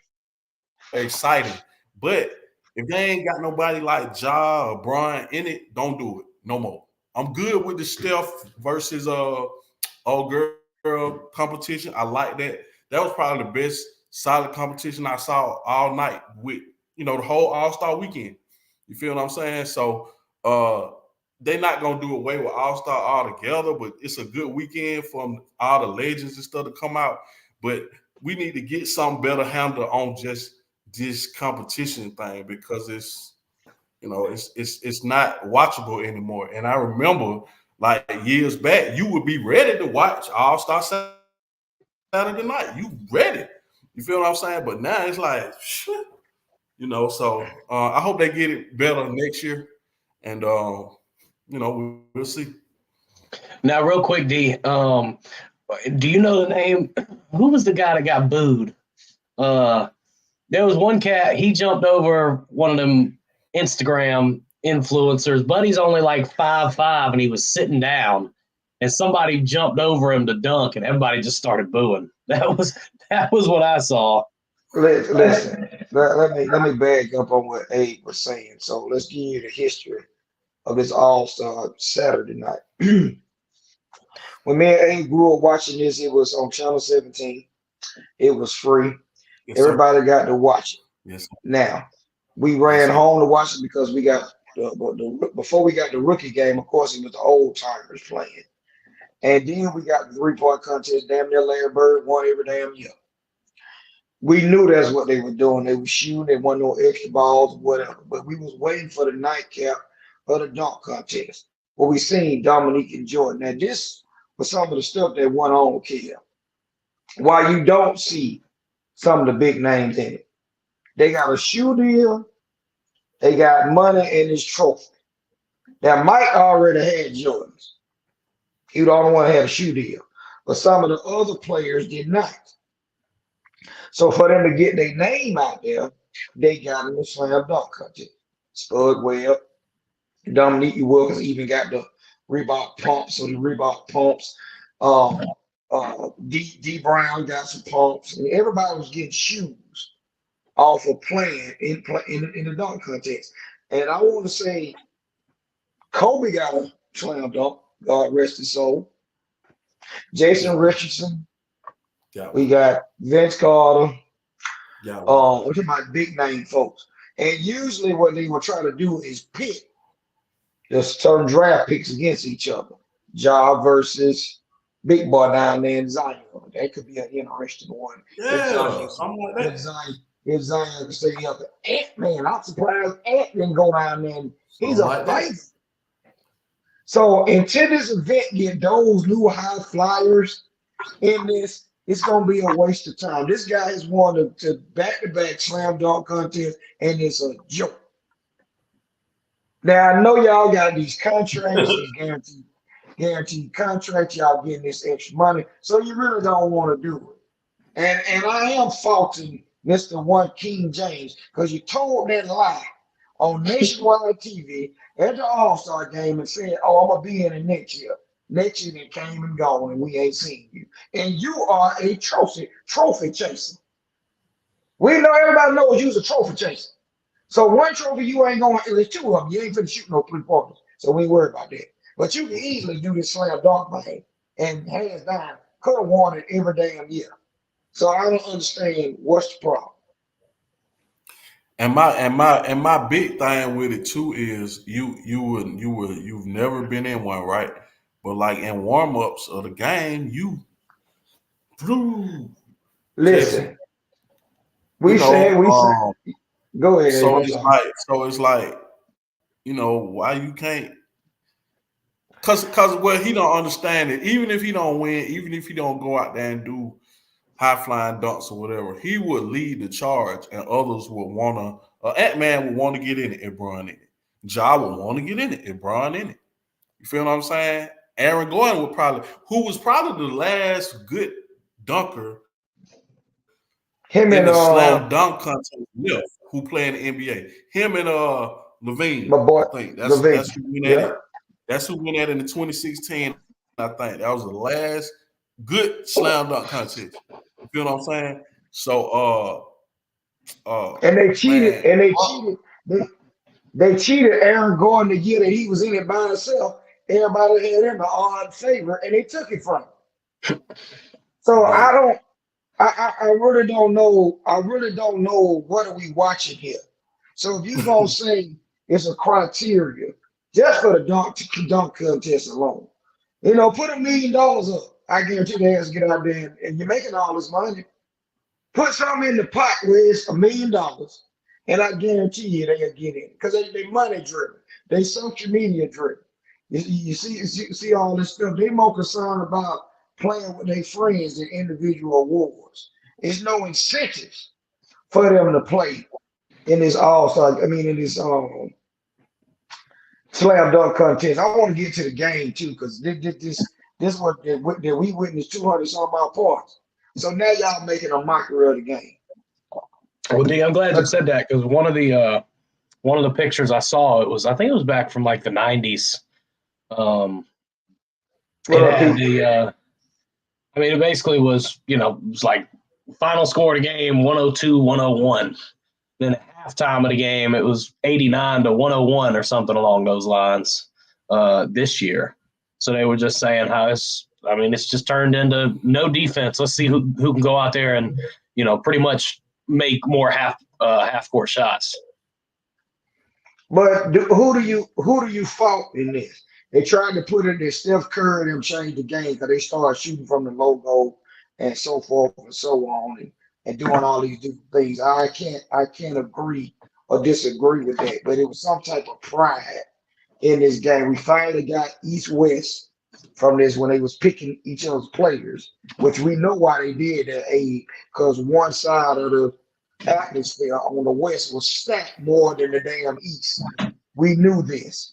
exciting. But if they ain't got nobody like Ja or Brian in it, don't do it no more. I'm good with the Steph versus old girl competition. I like that. That was probably the best solid competition I saw all night with the whole All-Star weekend. You feel what I'm saying? So they're not gonna do away with All-Star altogether, but it's a good weekend for all the legends and stuff to come out. But we need to get something better handled on just this competition thing because it's not watchable anymore. And I remember like years back, you would be ready to watch All-Star Saturday night. You ready. You feel what I'm saying? But now it's like, shit. So I hope they get it better next year. And, we'll see. Now, real quick, D, Do you know the name? Who was the guy that got booed? There was one cat. He jumped over one of them Instagram influencers. Buddy's only like 5'5", and he was sitting down, and somebody jumped over him to dunk, and everybody just started booing. That was what I saw. Listen, let me back up on what Abe was saying. So let's give you the history of this All-Star Saturday night. When me and Abe grew up watching this, it was on Channel 17. It was free. Yes, sir. Everybody got to watch it. Yes, sir. Now, we ran home to watch it because we got before we got the rookie game, of course, it was the old timers playing. And then we got the 3-point contest. Damn near Larry Bird won every damn year. We knew that's what they were doing. They were shooting. They won no extra balls, whatever. But we was waiting for the nightcap of the dunk contest where we seen Dominique and Jordan. Now, this was some of the stuff that went on here. Why you don't see some of the big names in it. They got a shoe deal. They got money in his trophy. Now, Mike already had Jordans. He was the only one that had a shoe deal. But some of the other players did not. So for them to get their name out there, they got in the slam dunk contest. Spud Webb, Dominique Wilkins even got the Reebok pumps or the Reebok pumps. D Brown got some pumps, and everybody was getting shoes off of playing in the dunk contest. And I want to say Kobe got a slam dunk, God rest his soul. Jason Richardson. Yeah. We got Vince Carter. Yeah. We're talking about big name folks. And usually what they will try to do is pit the certain draft picks against each other. Ja versus Big Boy down there in Zion. That could be an interesting one. Yeah, something like that. If Zion can stay up. Ant-Man, I'm surprised Ant didn't go down there. He's a favorite. So until this event get those new high flyers in this, it's gonna be a waste of time. This guy has won the back-to-back slam dunk contest, and it's a joke. Now I know y'all got these contracts, these guaranteed contracts. Y'all getting this extra money, so you really don't want to do it. And I am faulting Mr. One King James because you told that lie on nationwide TV at the All-Star game and said, "Oh, I'm gonna be in it next year." Next year they came and gone, and we ain't seen you. And you are a trophy chaser. We know everybody knows you's a trophy chaser. So one trophy you ain't going. There's two of them. You ain't finna shoot no 3-pointers, so we ain't worried about that. But you can easily do this slam dunk thing, and hands down, could have won it every damn year. So I don't understand what's the problem. And my big thing with it too is you've never been in one, right? But like in warm-ups of the game, Listen, we said go ahead. So it's like, why you can't? Cause well, he don't understand it. Even if he don't win, even if he don't go out there and do high flying dunks or whatever, he would lead the charge, and others would wanna. Ant-Man would want to get in it if Bron in it. Ja would want to get in it if Bron in it. You feel what I'm saying? Aaron Gordon who was probably the last good dunker him in and the slam dunk contest who play in the NBA. Him and Levine, my boy, I think Levine. that's who went at it. That's who went at it in the 2016. I think that was the last good slam dunk contest. You feel what I'm saying? So and they cheated, man, they cheated Aaron Gordon the year that he was in it by himself. Everybody had him an odd favor, and they took it from him. So I really don't know. I really don't know what are we watching here. So if you're gonna say it's a criteria just for the dunk contest alone, put $1 million up. I guarantee they have to get out there and you're making all this money. Put something in the pot where it's $1 million, and I guarantee you they'll get in because they money driven. They social media driven. You see all this stuff. They more concerned about playing with their friends than individual awards. There's no incentives for them to play in this all-star. I mean, in this slam dunk contest. I want to get to the game too because This what that we witnessed 200 some odd points. So now y'all making a mockery of the game. Well, D, I'm glad you said that because one of the pictures I saw, I think it was back from like the 90s. It had it basically was, it was like final score of the game 102-101. Then at halftime of the game, it was 89-101 or something along those lines this year. So they were just saying how it's just turned into no defense. Let's see who can go out there and, pretty much make more half court shots. But who do you fault in this? They tried to put it in Steph Curry and them change the game because they started shooting from the logo and so forth and so on and doing all these different things. I can't agree or disagree with that, but it was some type of pride in this game. We finally got East West from this when they was picking each other's players, which we know why they did that, because one side of the atmosphere on the West was stacked more than the damn East. We knew this.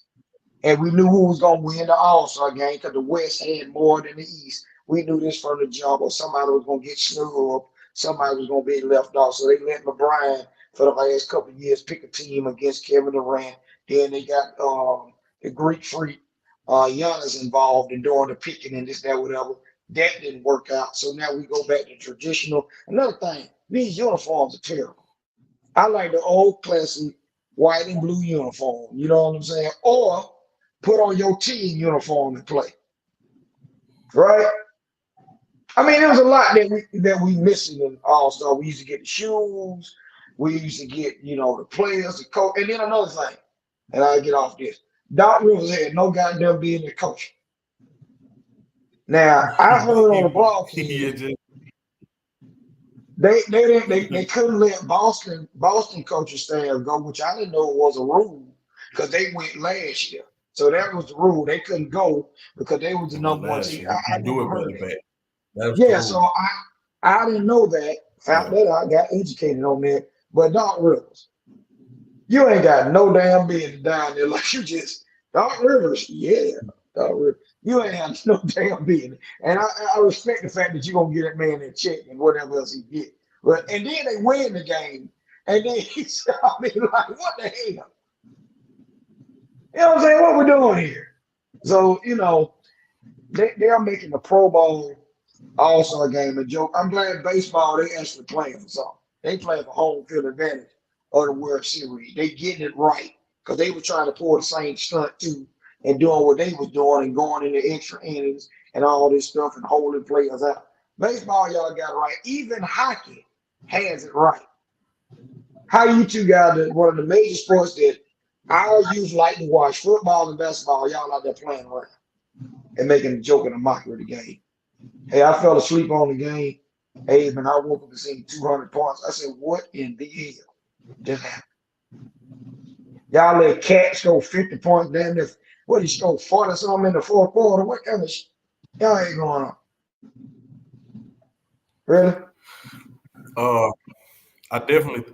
And we knew who was going to win the All-Star game because the West had more than the East. We knew this from the jump, or somebody was going to get snubbed, somebody was going to be left off. So they let LeBron, for the last couple of years, pick a team against Kevin Durant. Then they got the Greek freak, Giannis, involved in doing the picking and this, that, whatever. That didn't work out. So now we go back to traditional. Another thing, these uniforms are terrible. I like the old classic white and blue uniform. You know what I'm saying? Or put on your team uniform and play. Right? I mean, there was a lot that we missing in All-Star. We used to get the shoes, we used to get, the players, the coach, and then another thing, and I get off this. Doc Rivers had no goddamn being the coach. Now, I heard on the blog they couldn't let Boston coaching staff go, which I didn't know was a rule because they went last year. So that was the rule. They couldn't go because they was the number one team. I never heard that. Yeah, so I didn't know that. Found that out, got educated on that. But Doc Rivers, you ain't got no damn business down there like you just Doc Rivers. Yeah, Doc Rivers. You ain't have no damn business. And I respect the fact that you're gonna get that man that check and whatever else he get. But and then they win the game. And then he's like, what the hell? You know what I'm saying? What we're doing here. So, they are making the Pro Bowl All-Star game a joke. I'm glad baseball, they actually playing for something. They playing for home field advantage of the World Series. They getting it right because they were trying to pull the same stunt too and doing what they was doing and going into extra innings and all this stuff and holding players out. Baseball, y'all got it right. Even hockey has it right. How you two guys, one of the major sports that our youth like to watch, football and basketball, y'all out there playing around and making a joke and a mockery of the game. Hey, I fell asleep on the game. Hey, man, I woke up and seen 200 points. I said, what in the hell just happened? Y'all let Cat score 50 points down there. What, he scored 40 something in the fourth quarter? What kind of shit? Y'all ain't going on. Really? I definitely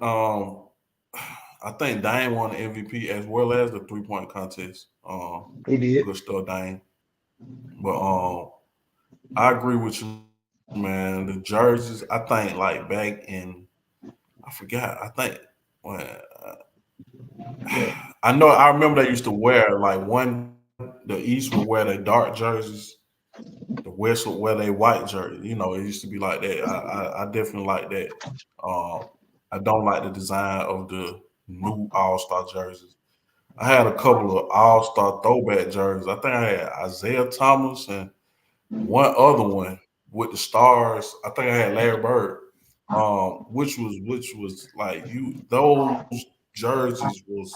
I think Dame won the MVP as well as the 3-point contest. He did. Good stuff, Dame. But I agree with you, man. The jerseys, I think, like back in, I forgot. I think when I remember they used to wear the East would wear their dark jerseys, the West would wear their white jersey. It used to be like that. I definitely like that. I don't like the design of the new All-Star jerseys. I had a couple of All-Star throwback jerseys. I think I had Isaiah Thomas and one other one with the stars. I think I had Larry Bird, which was like those jerseys was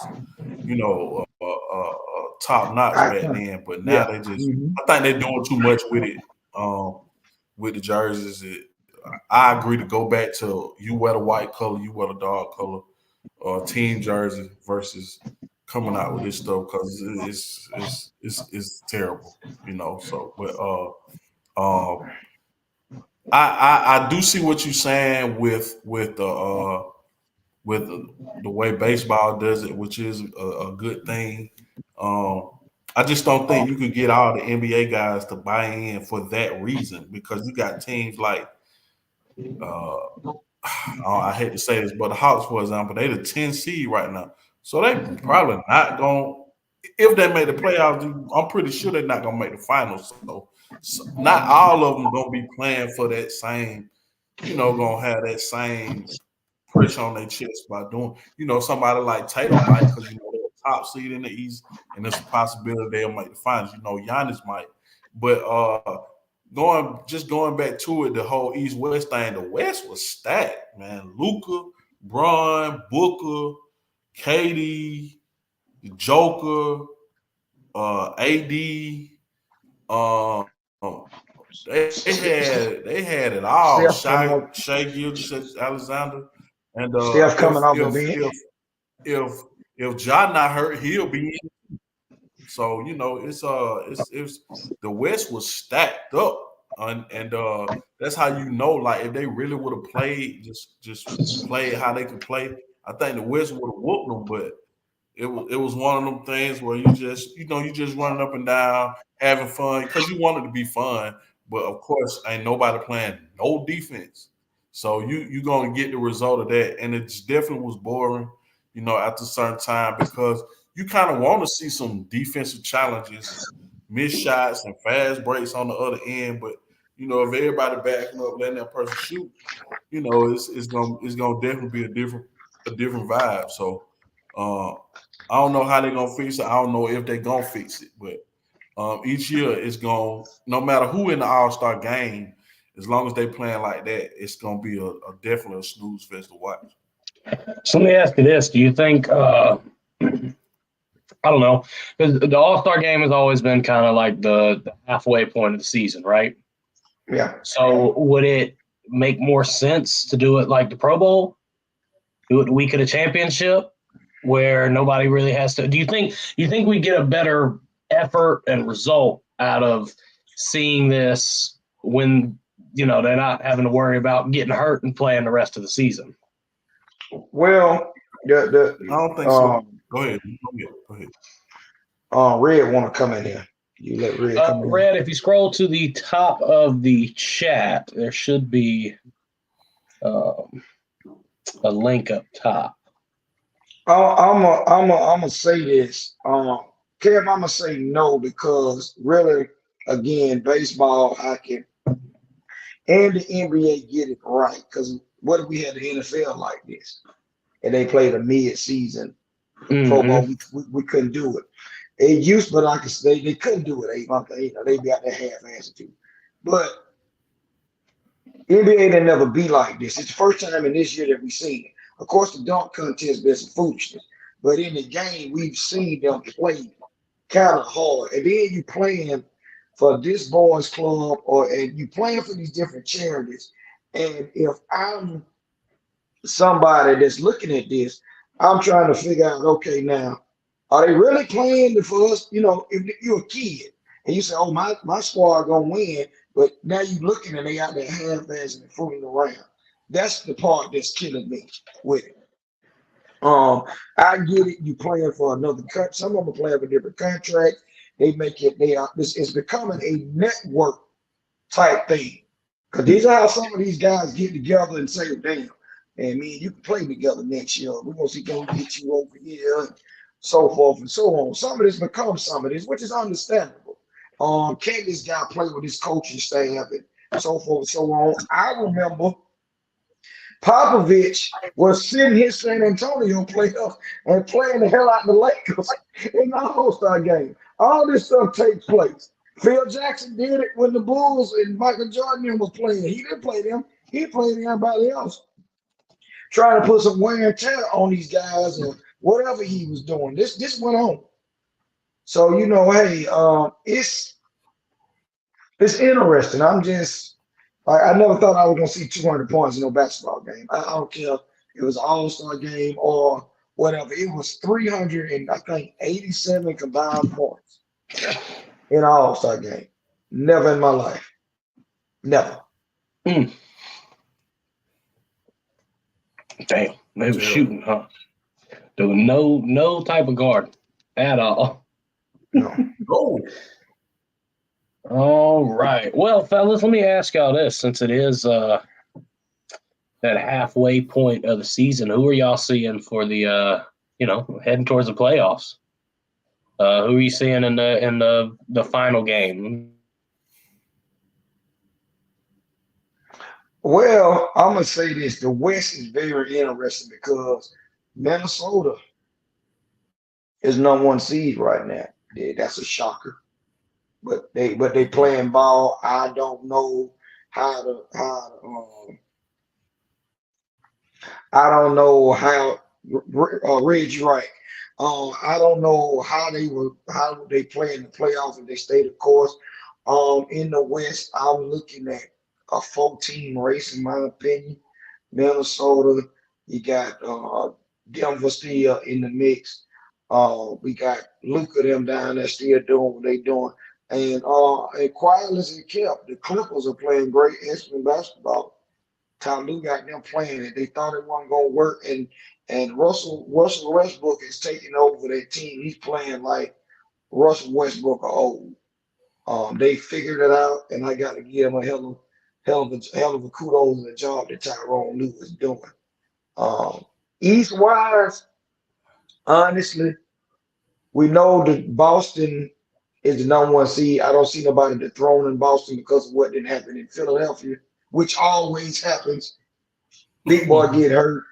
top notch back then. But now they just I think they're doing too much with it. With the jerseys, I agree to go back to you wear the white color, you wear the dark color, team jersey versus coming out with this stuff because it's terrible, So, but I do see what you're saying with the way baseball does it, which is a good thing. I just don't think you could get all the NBA guys to buy in for that reason because you got teams like I hate to say this, but the Hawks, for example, they the 10 seed right now. So they probably not going if they make the playoffs, I'm pretty sure they're not gonna make the finals. So not all of them gonna be playing for that same, gonna have that same pressure on their chest by doing, somebody like Tatum might, because they're the top seed in the East, and there's a possibility they'll make the finals. Giannis might, but going back to it, the whole East West thing, the West was stacked, man. Luka, Bron, Booker, Katie, Joker, AD, um, they had it all. Steph coming up, Shai Gilgeous Alexander, and Steph coming off the if bench. if Ja not hurt, he'll be in. So it's the West was stacked up, and that's how like if they really would have played just played how they could play, I think the West would have whooped them. But it was one of them things where you just running up and down having fun because you want it to be fun, but of course ain't nobody playing no defense, so you gonna get the result of that, and it definitely was boring, after a certain time because you kind of want to see some defensive challenges, missed shots and fast breaks on the other end, but if everybody backing up letting that person shoot, it's gonna definitely be a different vibe. So I don't know how they're gonna fix it. I don't know if they're gonna fix it, but each year it's going, no matter who in the All-Star game, as long as they playing like that, it's gonna be a definitely a snooze fest to watch. So let me ask you this: do you think? I don't know, because the All-Star game has always been kind of like the halfway point of the season, right? Yeah. So would it make more sense to do it like the Pro Bowl? Do it the week of the championship, where nobody really has to. Do you think we get a better effort and result out of seeing this when they're not having to worry about getting hurt and playing the rest of the season? Well, I don't think so. Go ahead. Red want to come in here. You let Red come in. Red, if you scroll to the top of the chat, there should be a link up top. I'm gonna say this. Kev, I'm gonna say no because really, again, baseball, hockey, and the NBA get it right. Because what if we had the NFL like this and they played a mid-season football? We couldn't do it. It used, but like I say, they couldn't do it 8 months. They be out there half-assed too. But NBA didn't never be like this. It's the first time in this year that we've seen it. Of course, the dunk contest been some foolishness, but in the game, we've seen them play kind of hard. And then you playing for this boys club, and you playing for these different charities. And if I'm somebody that's looking at this, I'm trying to figure out, okay, now, are they really playing for us? If you're a kid and you say, oh, my squad gonna win, but now you looking and they out there half-assing and fooling around. That's the part that's killing me with it. I get it. You playing for another country. Some of them are playing for different contracts. They make it. It's becoming a network type thing. Because these are how some of these guys get together and say, damn, and me and you can play together next year. We're gonna see, can we get you over here, and so forth and so on. Some of this becomes some of this, which is understandable. Can this guy play with his coaching staff and so forth and so on? I remember Popovich was sitting his San Antonio playoffs and playing the hell out of the Lakers in the All-Star game. All this stuff takes place. Phil Jackson did it when the Bulls and Michael Jordan was playing. He didn't play them. He played everybody else. Trying to put some wear and tear on these guys or whatever he was doing. This went on. So, hey, it's interesting. I'm just, I never thought I was going to see 200 points in no basketball game. I don't care if it was an all-star game or whatever. It was 387 combined points in an all-star game. Never in my life. Never. Damn, they were shooting, huh? There was no type of guard at all. No. Go. All right. Well, fellas, let me ask y'all this since it is that halfway point of the season. Who are y'all seeing for the heading towards the playoffs? Who are you seeing in the final game? Well, I'm gonna say this: the West is very interesting because Minnesota is number one seed right now. Yeah, that's a shocker. But they playing ball. I don't know how to I don't know how Reg's right. I don't know how they play in the playoffs if they stay the course. In the West, I'm looking at a 14 race in my opinion. Minnesota, you got Denver still in the mix. We got Luca them down there still doing what they doing. And quietly as it kept, the Clippers are playing great excellent basketball. Tyloo got them playing it. They thought it wasn't gonna work, and Russell Westbrook is taking over that team. He's playing like Russell Westbrook of old. They figured it out, and I got to give him a hell of a kudos to the job that Tyrone Lue is doing. Um, East wise, honestly, we know that Boston is the number one seed. I don't see nobody dethroning Boston because of what didn't happen in Philadelphia, which always happens. Big boy get hurt.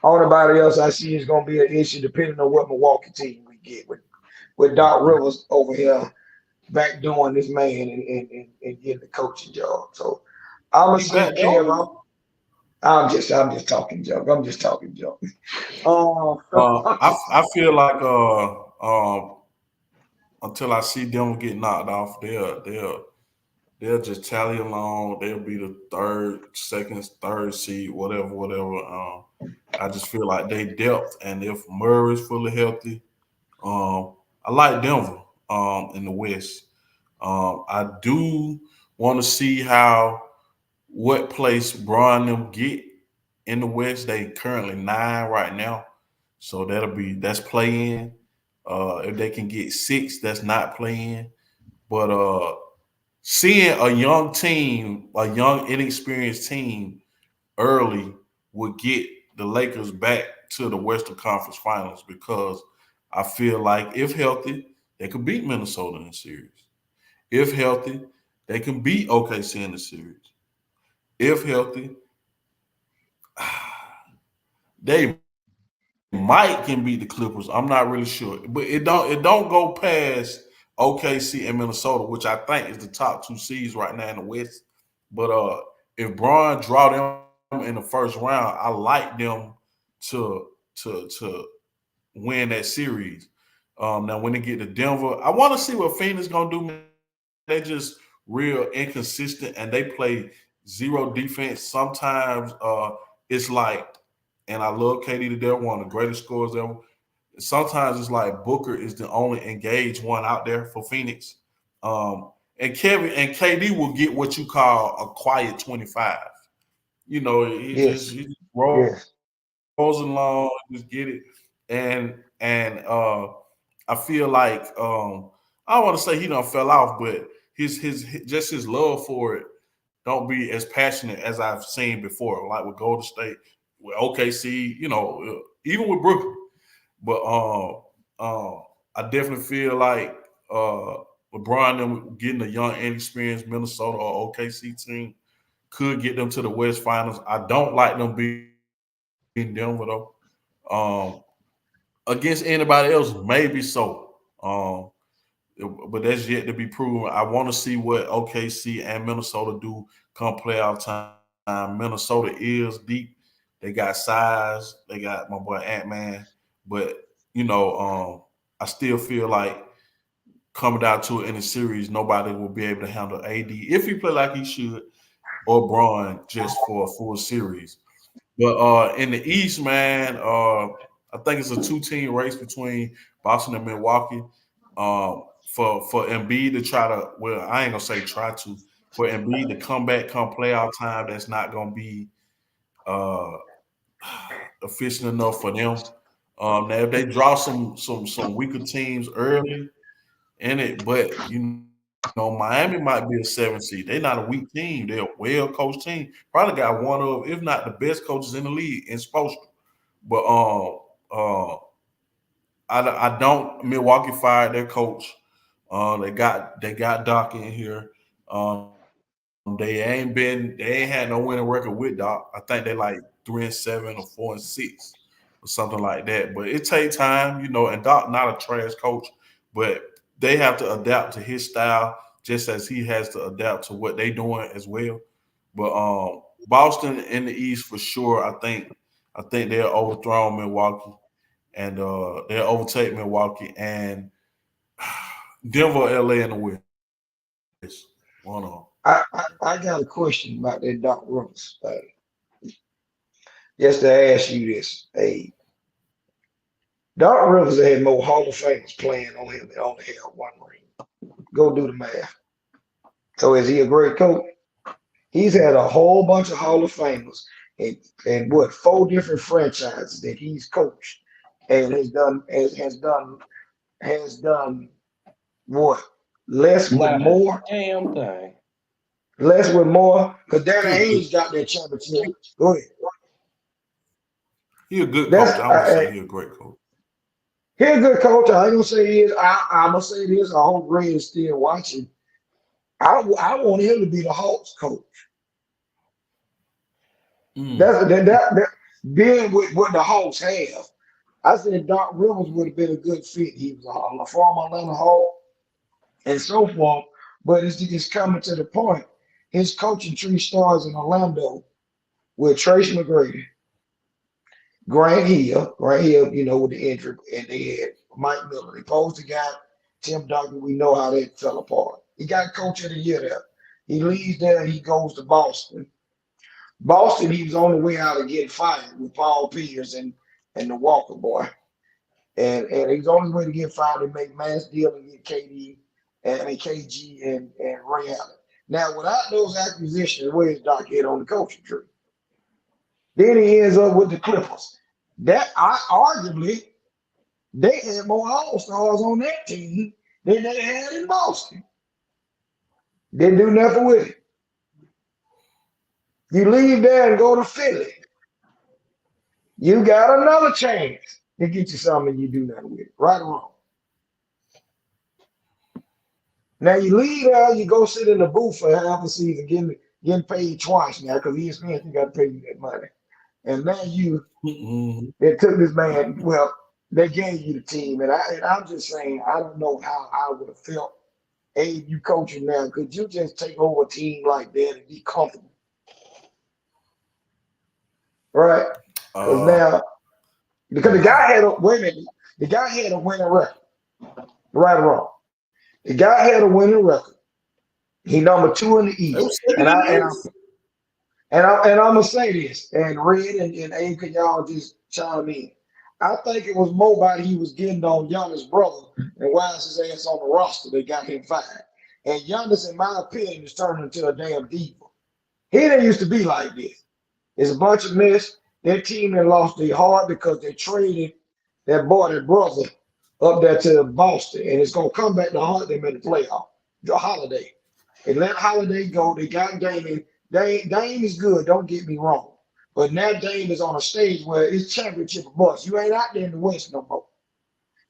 All nobody else I see is going to be an issue depending on what Milwaukee team we get with Doc Rivers over here back doing this man and getting the coaching job. So I'm gonna He say back Kev. door. I'm just talking junk. I'm just talking junk. Um, I feel like until I see them get knocked off, they'll just tally along. They'll be the third seed, whatever. I just feel like they depth, and if Murray's fully healthy, I like Denver in the West. I do want to see what place Braun them get in the West. They currently 9 right now, so that's playing. If they can get 6, that's not playing. But seeing a young team, a young inexperienced team early would get the Lakers back to the Western Conference Finals because I feel like if healthy, they could beat Minnesota in the series. If healthy, they can beat OKC in the series. If healthy, they might can beat the Clippers. I'm not really sure, but it don't go past OKC and Minnesota, which I think is the top 2 seeds right now in the West. But if Braun draw them in the first round, I like them to win that series. Now when they get to Denver, I want to see what Phoenix gonna do. They just real inconsistent and they play zero defense. Sometimes it's like, and I love KD to death, one of the greatest scorers ever. Sometimes it's like Booker is the only engaged one out there for Phoenix. And Kevin and KD will get what you call a quiet 25. You know, yes, he just rolls yes. along, just get it. And I feel like I don't want to say he done fell off, but his love for it don't be as passionate as I've seen before, like with Golden State, with OKC, even with Brooklyn. But I definitely feel like LeBron them getting a young, inexperienced Minnesota or OKC team could get them to the West Finals. I don't like them beating Denver though. Against anybody else, maybe so. But that's yet to be proven. I want to see what OKC and Minnesota do come playoff time. Minnesota is deep. They got size. They got my boy Ant-Man. But, I still feel like coming down to it in the series, nobody will be able to handle AD if he play like he should or Braun just for a full series. But in the East, man, I think it's a 2-team race between Boston and Milwaukee. For Embiid to try to, well, I ain't gonna say try to, for Embiid to come back come playoff time, that's not gonna be uh, efficient enough for them. Now if they draw some weaker teams early in it, but know, Miami might be a 7 seed. They're not a weak team. They're a well-coached team. Probably got one of, if not the best coaches in the league in Spoelstra. But I don't. Milwaukee fired their coach. They got Doc in here. They ain't had no winning record with Doc. I think they like 3-7 or 4-6 or something like that. But it takes time, and Doc not a trash coach, but they have to adapt to his style just as he has to adapt to what they doing as well. But Boston in the East for sure. I think they'll overthrow Milwaukee and they'll overtake Milwaukee and Denver, LA in the West. One on. I got a question about that Doc Rivers. Just to ask you this, hey, Doc Rivers had more Hall of Famers playing on him than only had one ring. Go do the math. So is he a great coach? He's had a whole bunch of Hall of Famers and what 4 different franchises that he's coached and has done what less with Not a more. damn thing. Less with more, because Danny Ainge got that championship. Go ahead. He's a good That's coach. I would say he's a great coach. He's a good coach. I ain't gonna say he is. I'm gonna say this. I hope Ray is still watching. I want him to be the Hawks coach. That being with what the Hawks have. I said Doc Rivers would have been a good fit. He was a former Atlanta Hawk and so forth. But it's coming to the point. His coaching tree stars in Orlando with Tracy McGrady, Grant Hill, with the injury, and they had Mike Miller. They posed the guy, Tim Duncan. We know how that fell apart. He got coach of the year there. He leaves there and he goes to Boston. Boston, he was on the way out of getting fired with Paul Pierce and the Walker boy. And he's on his way to get fired and make mass deal and get KD and KG and Ray Allen. Now, without those acquisitions, where's Doc Head on the coaching tree? Then he ends up with the Clippers. Arguably, they had more All-Stars on that team than they had in Boston. Didn't do nothing with it. You leave there and go to Philly. You got another chance to get you something you do nothing with it. Right or wrong. Now you leave there, you go sit in the booth for half a season, getting paid twice now because ESPN you got to pay you that money. And now they took this man. Well, they gave you the team, and I'm just saying I don't know how I would have felt. Hey, you coaching now? Could you just take over a team like that and be comfortable? Right? Because the guy had the guy had a winning record. Right or wrong? The guy had a winning record. He number 2 in the East. And I'm gonna say this, and Red and Abe, can y'all just chime in? I think it was more about he was getting on Giannis' brother and why is his ass on the roster they got him fired. And Giannis, in my opinion, is turning into a damn diva. He didn't used to be like this. It's a bunch of mess. Their team had lost their heart because they traded that boy, their brother, up there to Boston, and it's gonna come back to haunt them in the playoff. The Holiday. They let Holiday go. They got Dame. Dame is good, don't get me wrong. But now Dame is on a stage where it's championship bust. You ain't out there in the West no more.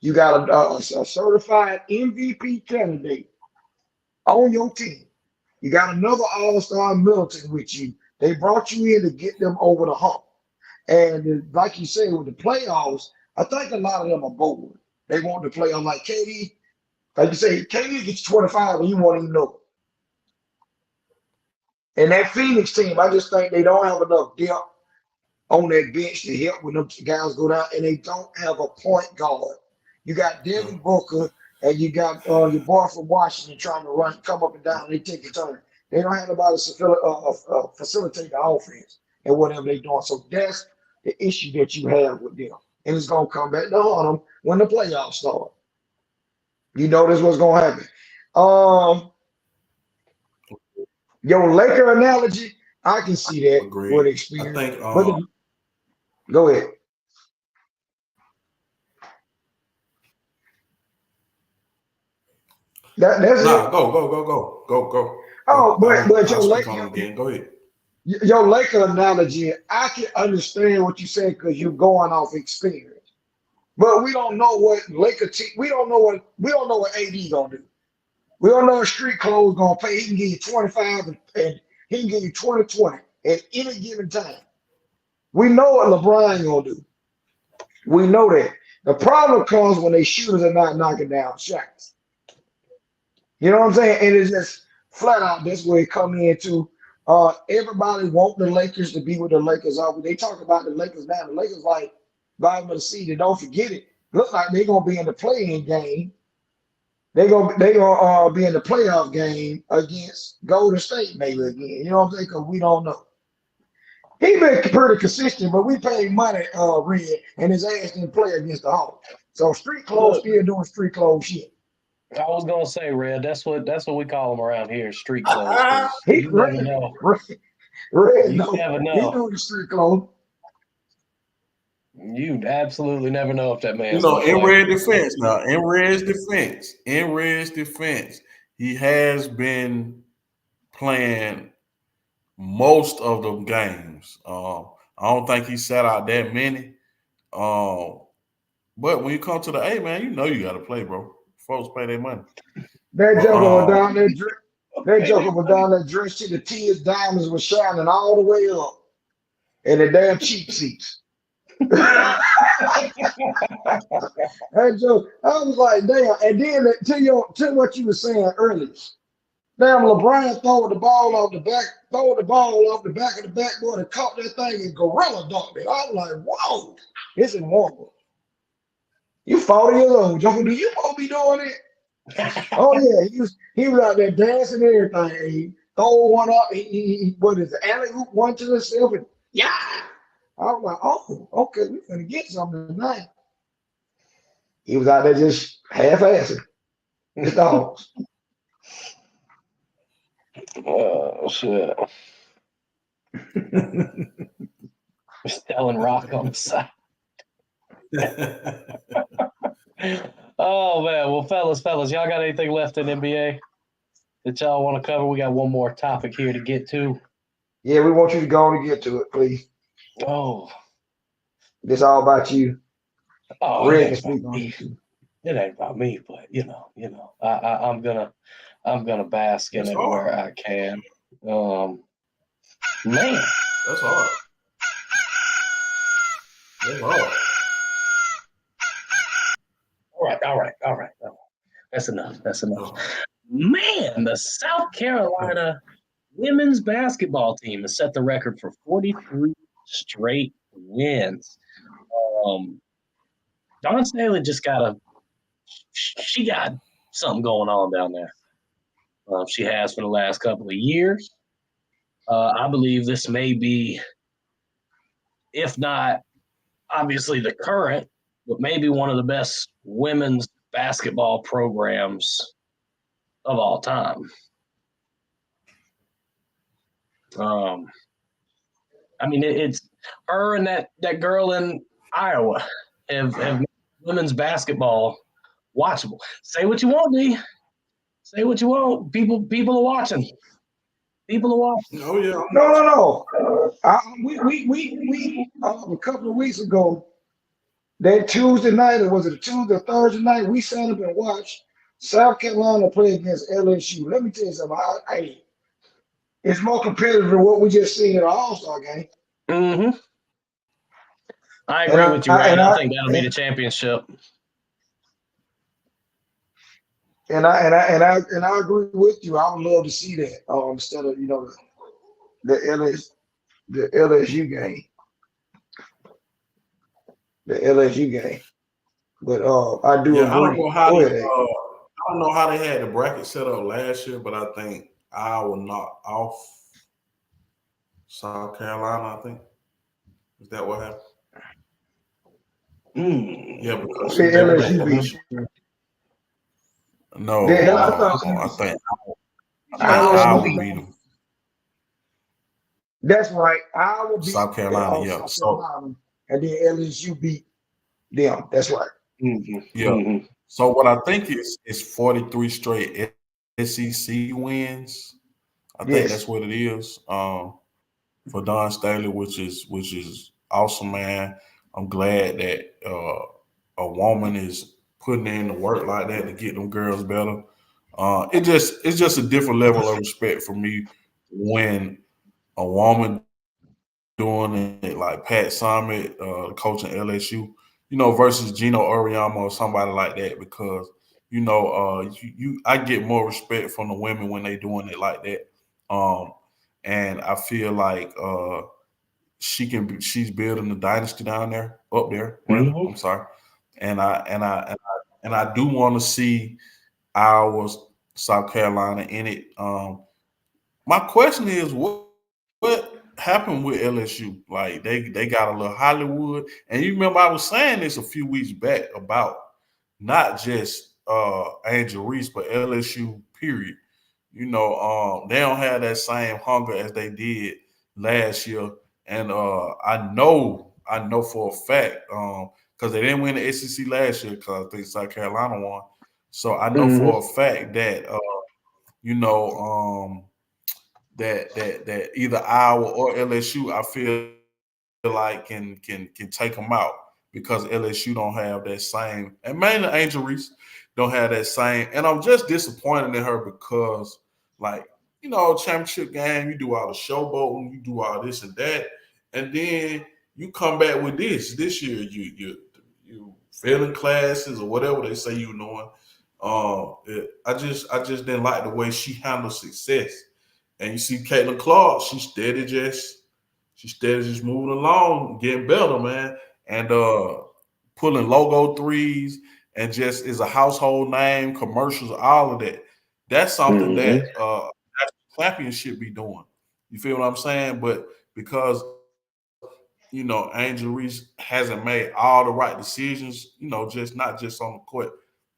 You got a certified MVP candidate on your team. You got another all-star Middleton with you. They brought you in to get them over the hump. And like you said, with the playoffs, I think a lot of them are bored. They want to play on like KD. Like you say, KD gets 25 and you won't even know it. And that Phoenix team, I just think they don't have enough depth on that bench to help when them guys go down, and they don't have a point guard. You got Devin Booker and you got your boy from Washington trying to come up and down, and they take a turn. They don't have nobody to facilitate the offense and whatever they're doing. So that's the issue that you have with them. And it's going to come back to haunt them when the playoffs start. You know this what's going to happen. Your Laker analogy, I can see that with experience. I think go ahead. That's Nah, it. go. Oh, but I'll speak on it again. Go ahead. your Laker analogy, I can understand what you say because you're going off experience. But we don't know what we don't know what AD gonna do. We don't know what street clothes gonna pay. He can give you 25 and he can give you 20 at any given time. We know what LeBron gonna do. We know that. The problem comes when they shooters are not knocking down shots. You know what I'm saying? And it's just flat out this way it come into everybody want the Lakers to be what the Lakers are. When they talk about the Lakers now, the Lakers like bottom of the seed, and don't forget it. Look like they're gonna be in the playing game. They gonna be in the playoff game against Golden State maybe again. You know what I'm saying? Because we don't know. He been pretty consistent, but we paid money, Red, and his ass didn't play against the Hawks. So street clothes Look, still doing street clothes shit. I was gonna say, Red. That's what we call them around here, street clothes. Ah, 'Cause He you never Red, know. Red, You no, never he know. doing the street clothes. You absolutely never know if that you man's know, gonna play. in Red's defense, he has been playing most of the games. I don't think he sat out that many. But when you come to the A, man, you know you got to play, bro. Folks pay their money. That But joker was down there. That joker was down there dressed to the T. His diamonds were shining all the way up, and the damn cheap seats. That joke, I was like, damn. And then to what you were saying earlier, damn, LeBron throw the ball off the back of the backboard and caught that thing and gorilla dunked it. I was like, whoa, this is normal. You 40 years old, Joker. Do you supposed to be doing it? Oh yeah, he was out there dancing and everything. He throw one up. He what is it? Alley oop one to himself and yeah. I was like, oh, okay, we're gonna get something tonight. He was out there just half-assing his dogs. Oh shit! Selling rock on the side. Oh man, well, fellas, y'all got anything left in NBA that y'all want to cover? We got one more topic here to get to. Yeah, we want you to go on and get to it, please. Oh, This all about you. it Red can ain't about speak on me. you too. It ain't about me, but I'm gonna bask in That's it hard. where I can. Man, That's hard. That's hard. all right. That's enough. Man, the South Carolina women's basketball team has set the record for 43 straight wins. Dawn Staley she got something going on down there. She has for the last couple of years. I believe this may be, if not obviously the current, but maybe one of the best women's basketball programs of all time. I mean, it's her and that girl in Iowa have made women's basketball watchable. Say what you want, D. Say what you want. People are watching. People are watching. Oh yeah. No. We a couple of weeks ago, that Tuesday night, or was it a Tuesday or Thursday night, we sat up and watched South Carolina play against LSU. Let me tell you something. It's more competitive than what we just seen in the All-Star game. Mm-hmm. I agree with you, Red. I think that'll be the championship. And I agree with you. I would love to see that instead of the LSU game. The LSU game. But I do Yeah, agree. Go ahead. I don't know how they had the bracket set up last year, but I think Iowa knocked off South Carolina, I think. Is that what happened? Yeah, because The LSU beat. No, I think Iowa beat them. That's right. Iowa beat South Carolina, yeah. South Carolina, and then LSU beat them. That's right. Mhm, Yeah. mhm. So what I think is 43 straight SEC wins. I think that's what Yes. it is. For Don Staley, which is awesome, man. I'm glad that a woman is putting in the work like that to get them girls better. It's just a different level of respect for me when a woman doing it like Pat Summit, coaching LSU, versus Gino Oriamo or somebody like that because I get more respect from the women when they doing it like that. Um, and I feel like she's building a dynasty down there, up there rather. Mhm. I'm sorry, and I do want to see our South Carolina in it. My question is, what happened with LSU? Like they got a little Hollywood, and you remember I was saying this a few weeks back about not just Angel Reese, but LSU period. They don't have that same hunger as they did last year, and I know for a fact because they didn't win the SEC last year because I think South Carolina won. So I know Mhm. for a fact that you know that either Iowa or LSU I feel like can take them out because LSU don't have that same, and mainly Angel Reese don't have that same. And I'm just disappointed in her because, like, championship game, you do all the showboating, you do all this and that, and then you come back with this year. You failing classes or whatever they say you doing. I just didn't like the way she handled success. And you see Caitlin Clark, she's steady just moving along, getting better, man. And pulling logo threes and just is a household name, commercials, all of that. That's something Mhm. that Champion should be doing. You feel what I'm saying? But because Angel Reese hasn't made all the right decisions, not just on the court,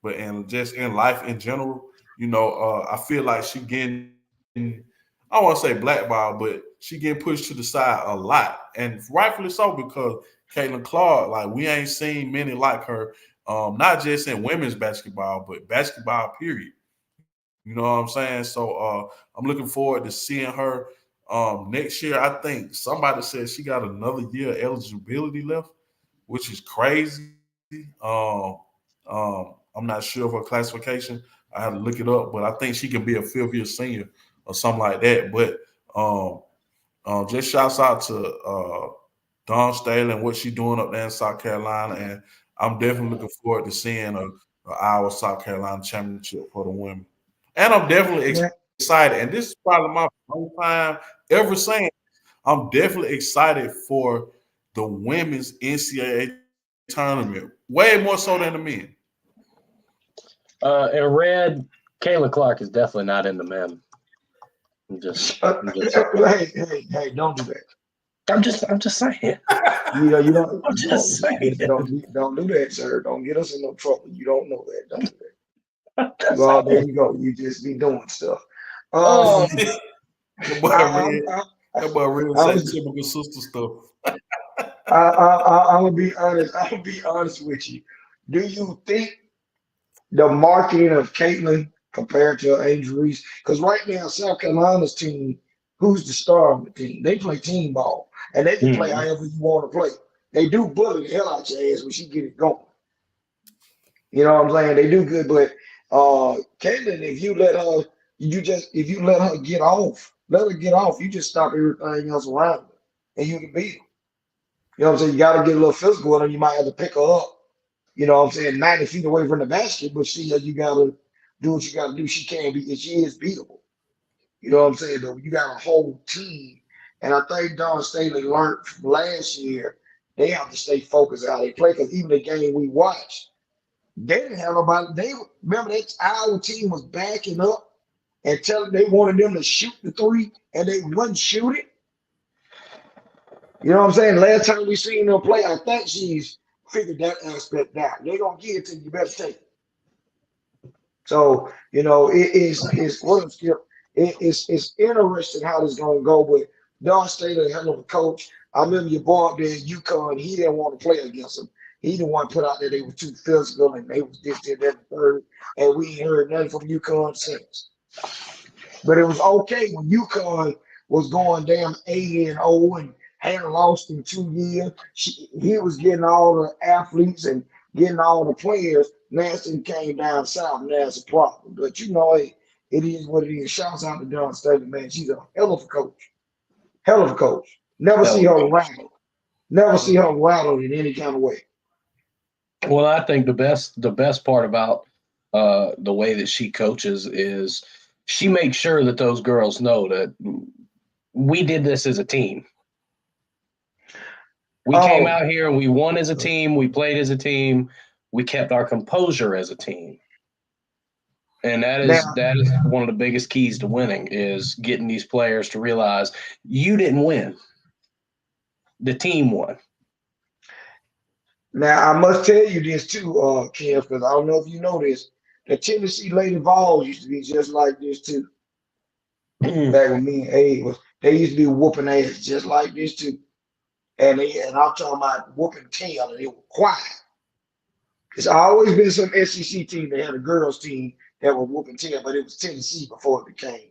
but in just in life in general, I feel like she getting, I don't want to say blackballed, but she getting pushed to the side a lot, and rightfully so because Caitlin Clark, like we ain't seen many like her, not just in women's basketball, but basketball period. You know what I'm saying? So I'm looking forward to seeing her next year. I think somebody said she got another year eligibility left, which is crazy. I'm not sure of her classification. I had to look it up, but I think she can be a fifth year senior or something like that. But um, just shouts out to Dawn Staley and what she's doing up there in South Carolina, and I'm definitely looking forward to seeing a Iowa South Carolina championship for the women. And I'm definitely Yeah. excited, and this is probably my first time ever saying I'm definitely excited for the women's NCAA tournament, way more so than the men. And Red, Kayla Clark is definitely not in the men. I'm just, I'm just saying. Hey, don't do that. I'm just saying. You don't, I'm you just don't, saying. don't do that, sir. Don't get us in no trouble. You don't know that. Don't do that. I'm just Well, there saying. you go. You just be doing stuff. Oh, Um, that boy I, Red, I, that boy Red I say was, typical sister stuff. I'm gonna be honest. I'm gonna be honest with you. Do you think the marketing of Caitlin compared to Angel Reese? Because right now, South Carolina's team, who's the star of the team? They play team ball, and they can play mhm. however you want to play. They do bully the hell out your ass when she get it going. You know what I'm saying? They do good, but Caitlin, if you let her get off, let her get off. You just stop everything else around her, and you can beat her. You know what I'm saying? You got to get a little physical with her. You might have to pick her up. You know what I'm saying? 90 feet away from the basket, but still, you got to do what you got to do. She can't be, she is beatable. You know what I'm saying? Though you got a whole team, and I think Don Staley learned from last year. They have to stay focused how they play because even the game we watched. They didn't have nobody. They remember that our team was backing up and telling they wanted them to shoot the three, and they wouldn't shoot it. You know what I'm saying? Last time we seen them play, I think she's figured that aspect out. They gonna give it to you. You better take it. So it's what I'm scared. It's interesting how this gonna go. But Don Staley, hell of a coach. I remember your boy up there in UConn. He didn't want to play against him. He the one put out that they were too physical and they was this, that, and the third, and we ain't heard nothing from UConn since. But it was okay when UConn was going damn 80-0 and hadn't lost in 2 years. He was getting all the athletes and getting all the players. Nancy came down south, and that's a problem. But you know, it is what it is. Shouts out to Dawn Staley, man. She's a hell of a coach. Hell of a coach. Never see her rattled. Never see her rattled in any kind of way. Well, I think the best part about the way that she coaches is she makes sure that those girls know that we did this as a team. We came out here and we won as a team. We played as a team. We kept our composure as a team. And that is one of the biggest keys to winning is getting these players to realize you didn't win. The team won. Now, I must tell you this too, Kim, because I don't know if you know this. The Tennessee Lady Vols used to be just like this too. Back when me and Abe was, they used to be whooping ass just like this too. And I'm talking about whooping tail, and they were quiet. There's always been some SEC team that had a girls team that was whooping tail, but it was Tennessee before it became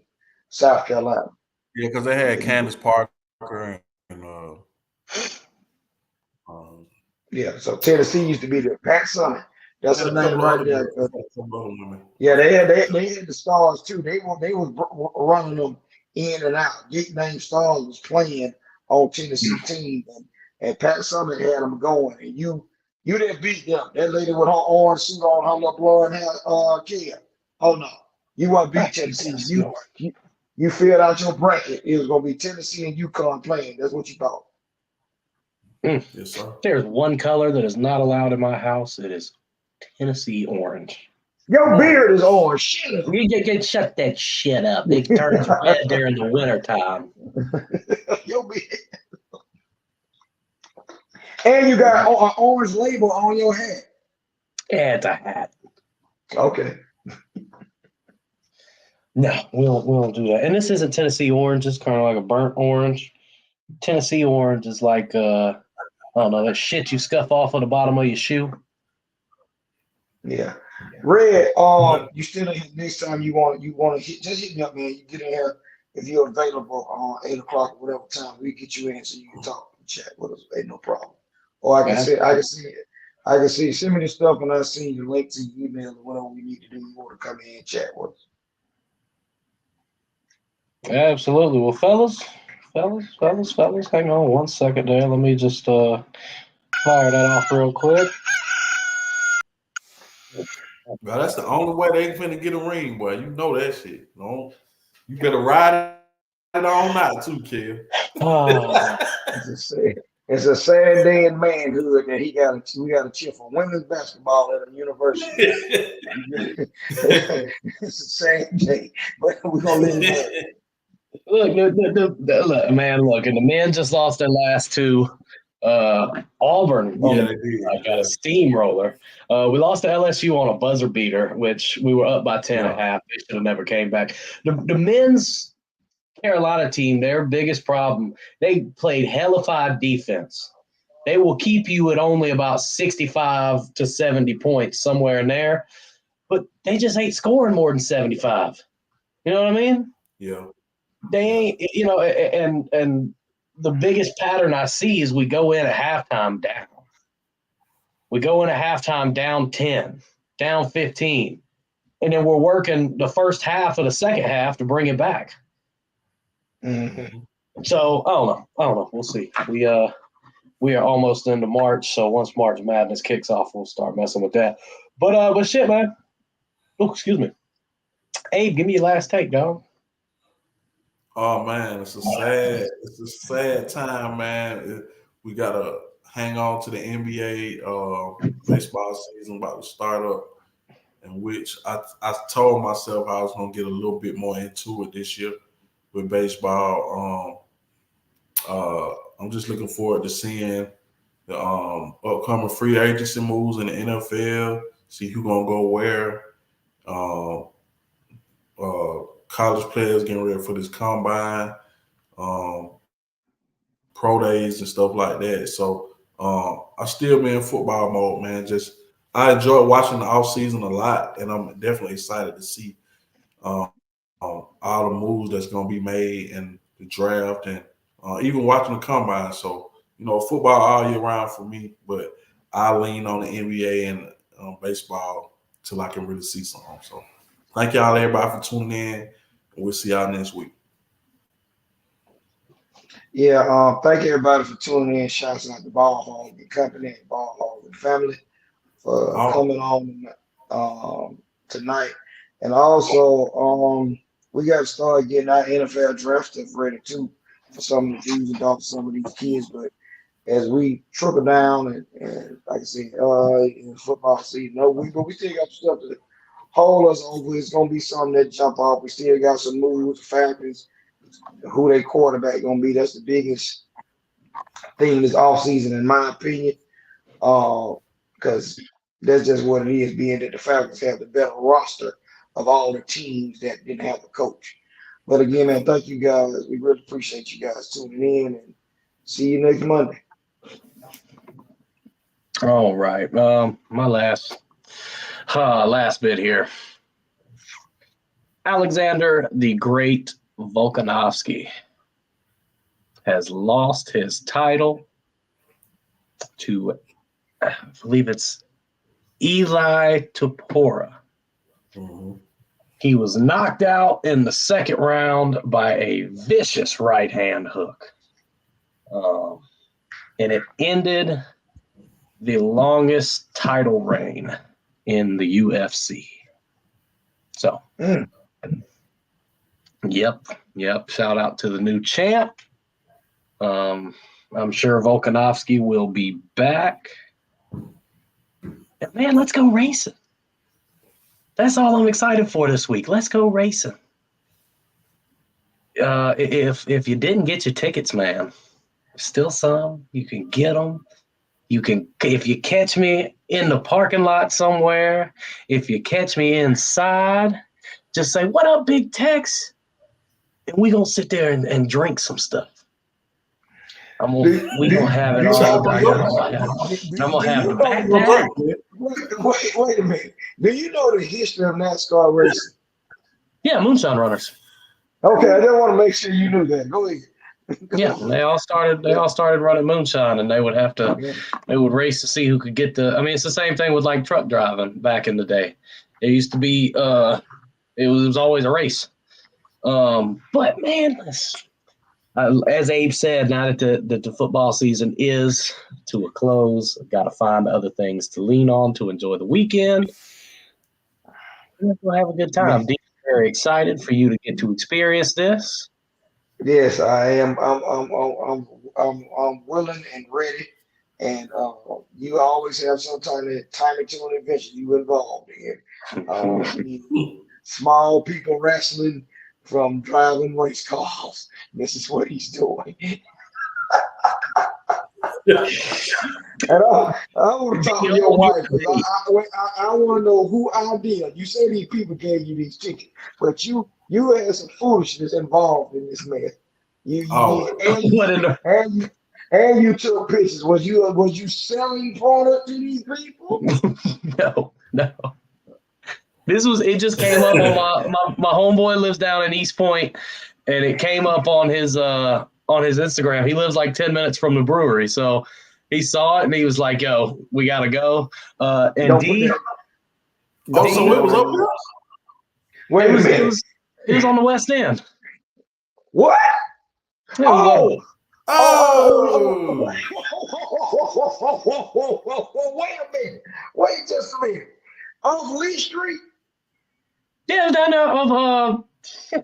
South Carolina. Yeah, because they had Candace Parker and yeah, so Tennessee used to be the Pat Summit. That's the name right there. Yeah, they had the stars too. They was running them in and out. Big name stars was playing on Tennessee team, and Pat Summit had them going. And you didn't beat them. That lady with her orange suit on, her little blonde hair, Kia. Oh no, you want to beat Tennessee. You filled out your bracket. It was gonna be Tennessee and UConn playing. That's what you thought. Yes, sir. There's one color that is not allowed in my house. It is Tennessee orange. Your beard is orange. Shut up. You can shut that shit up. It turns red during the wintertime. Your beard. And you got an orange label on your hat. Yeah, it's a hat. Okay. No, we don't do that. And this isn't Tennessee orange. It's kind of like a burnt orange. Tennessee orange is like I don't know, that shit you scuff off on the bottom of your shoe. Yeah. Red, you still in here next time you want to hit me up, man. You get in here if you're available on 8 o'clock or whatever time we get you in so you can talk and chat with us. Ain't no problem. Or I can see send me the stuff and I send you the link to your email or whatever we need to do. You want to come in and chat with us. Absolutely. Well, fellas, hang on 1 second there. Let me just fire that off real quick. Well, that's the only way they finna get a ring, boy. You know that shit. No, you better ride it all night too, Kev. It's a sad day in manhood that we got to cheer for women's basketball at a university. It's a sad day, but we're gonna let it go. Look, man, and the men just lost their last two. Auburn got a steamroller. We lost to LSU on a buzzer beater, which we were up by 10 and a half. They should have never came back. The men's Carolina team, their biggest problem, they played hellified defense. They will keep you at only about 65 to 70 points, somewhere in there, but they just ain't scoring more than 75. You know what I mean? Yeah. They ain't, and the biggest pattern I see is we go in at halftime down. We go in at halftime down 10, down 15, and then we're working the first half of the second half to bring it back. Mm-hmm. So I don't know. We'll see. We are almost into March, so once March Madness kicks off, we'll start messing with that. But shit, man. Oh, excuse me. Abe, give me your last take, dog. Oh man, it's a sad time, man. We gotta hang on to the NBA baseball season about to start up, in which I told myself I was gonna get a little bit more into it this year with baseball. I'm just looking forward to seeing the upcoming free agency moves in the NFL. See who's gonna go where. College players getting ready for this combine, pro days and stuff like that. So I still be in football mode, man. I enjoy watching the off season a lot, and I'm definitely excited to see all the moves that's going to be made in the draft, and even watching the combine. So football all year round for me, but I lean on the NBA and baseball till I can really see something. So thank y'all, everybody, for tuning in, and we'll see y'all next week. Yeah, thank everybody for tuning in. Shouts out to Ball Hog and Company and Ball Hog and Family for coming on tonight. And also, we got to start getting our NFL draft stuff ready too for some of the do's and don'ts, some of these kids. But as we trickle down and like I said, in football season, but we still got stuff to hold us over. It's gonna be something that jump off. We still got some moves, Falcons, who they quarterback gonna be. That's the biggest thing this offseason, in my opinion. Because that's just what it is, being that the Falcons have the better roster of all the teams that didn't have a coach. But again, man, thank you guys. We really appreciate you guys tuning in, and see you next Monday. All right. My last bit here. Alexander the Great Volkanovski has lost his title to, I believe it's Eli Topora. Mm-hmm. He was knocked out in the second round by a vicious right hand hook. And it ended the longest title reign in the UFC. So, Yep. Shout out to the new champ. I'm sure Volkanovski will be back. And man, let's go racing. That's all I'm excited for this week. Let's go racing. If you didn't get your tickets, man, still some. You can get them. You can, if you catch me in the parking lot somewhere, if you catch me inside, just say, "What up, Big Tex?" And we're going to sit there and drink some stuff. We're going to have it all day. I'm going to have the backpack. Wait a minute. Do you know the history of NASCAR racing? Yeah, moonshine runners. Okay, I just want to make sure you knew that. Go ahead. Yeah, they all started running moonshine, and they would race to see who could get it's the same thing with like truck driving back in the day. It used to be it was always a race. But man, as Abe said, now that the football season is to a close, got to find other things to lean on to enjoy the weekend. We'll have a good time. Dean, very excited for you to get to experience this. Yes, I am. I'm willing and ready, and you always have some time to an adventure you involved in. Small people wrestling from driving race cars. This is what he's doing. And I want to talk to your wife because I want to know who idea. You say these people gave you these tickets, but you had some foolishness involved in this, man. You took pictures. Was you selling product to these people? No. It just came up on my homeboy lives down in East Point, and it came up on his Instagram. He lives like 10 minutes from the brewery, so he saw it and he was like, "Yo, we gotta go." And D. So it was up there. Wait a minute. It was on the West End. What? Oh! Wait a minute. Wait just a minute. Off Lee Street? Yeah, down there of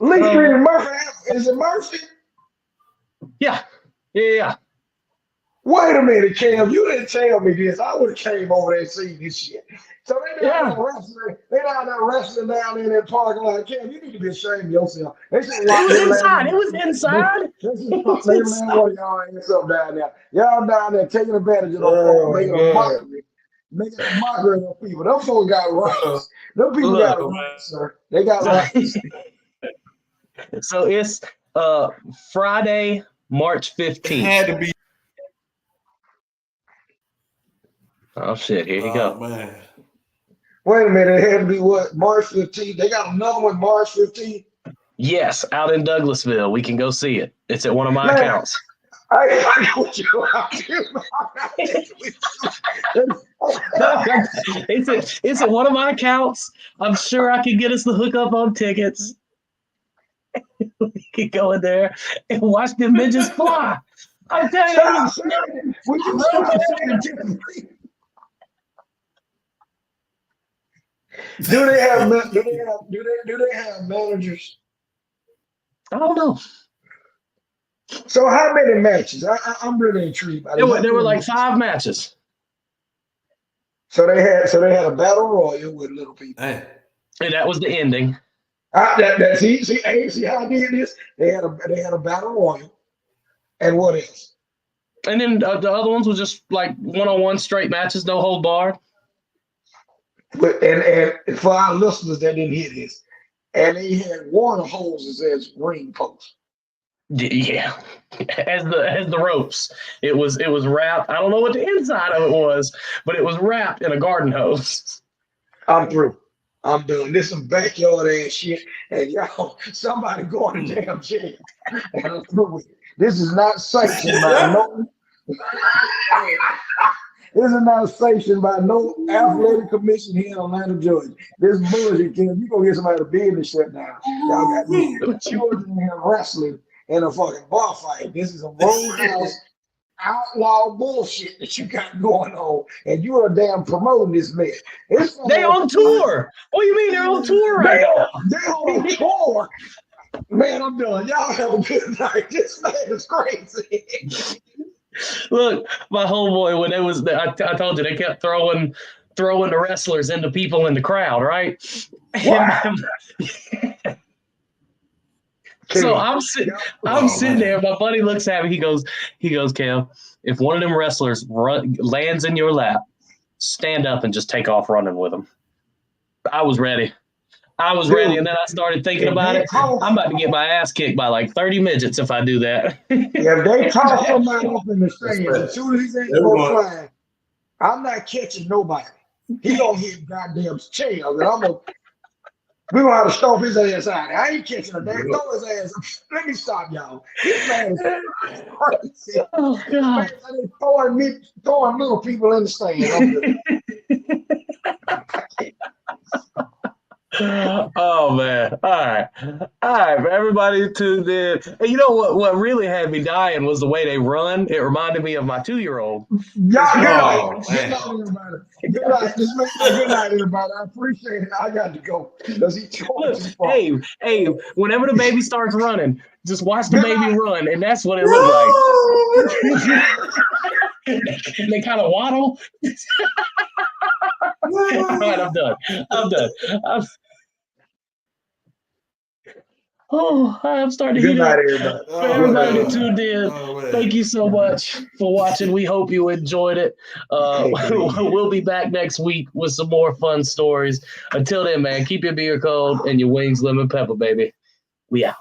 Lee Street in Murphy. Is it Murphy? Yeah. Wait a minute, Cam. You didn't tell me this. I would have came over there and seen this shit. So they down there wrestling. They down there wrestling down in that parking lot. Cam, you need to be ashamed of yourself. It was inside. They land one of y'all ass up down there. Y'all down there taking advantage of them, making a mockery of people. Them folks got rights. Them people got rights, sir. They got rights. So it's Friday, March 15th. It had to be. Oh shit! Here you Oh go. man. Wait a minute, it had to be what? March 15th. They got another one March 15th. Yes, out in Douglasville. We can go see it. It's at one of my Man, accounts. I know what you are. It's at one of my accounts. I'm sure I can get us the hookup on tickets. We can go in there and watch the midgets fly. I'm telling Stop you, saying it. Would you stop saying it? Do they have managers? I don't know. So how many matches? I'm really intrigued by this. There were like 5 matches. So they had a battle royal with little people. Hey. And that was the ending. See how I did this? They had a battle royal, and what else? And then the other ones was just like one-on-one straight matches, no hold barred. And for our listeners that didn't hear this, and they had water hoses as ring posts. Yeah, as the ropes. It was wrapped. I don't know what the inside of it was, but it was wrapped in a garden hose. I'm through. I'm done. This some backyard ass shit, and y'all, somebody go in the damn jail. And I'm through with it. This is not sanctioned by no. This is not sanctioned by no athletic commission here in Atlanta, Georgia. This bullshit, Kim. You gonna get somebody to business shut down. Y'all got these children here wrestling in a fucking bar fight. This is a roadhouse outlaw bullshit that you got going on, and you are damn promoting this mess. They on tour. What do you mean they're on tour right now? They're on tour. Man, I'm done. Y'all have a good night. This man is crazy. Look, my homeboy, when I told you they kept throwing the wrestlers into people in the crowd, right? So I'm sitting there. My buddy looks at me. He goes, Kev, if one of them wrestlers lands in your lap, stand up and just take off running with him. I was ready. And then I started thinking about it. I'm about to get my ass kicked by like 30 midgets if I do that. If they toss somebody up in the stands, as soon as he's ain't go flying, I'm not catching nobody. He gonna hit goddamn chair, and we're gonna have to stomp his ass out. I ain't catching him. They throw his ass. Let me stop, y'all. This man is crazy. Oh God! Throwing little people in the stands. Oh man! All right. For everybody tuned in. And you know what really had me dying was the way they run. It reminded me of my 2-year-old. Good night, everybody. Good night, everybody. I appreciate it. I got to go because he Look, hey, whenever the baby starts running, just watch the baby run, and that's what it looked like. They kind of waddle. All right, I'm done. I'm starting to heat up. For everybody that tuned in, thank you so much for watching. We hope you enjoyed it. We'll be back next week with some more fun stories. Until then, man, keep your beer cold and your wings lemon pepper, baby. We out.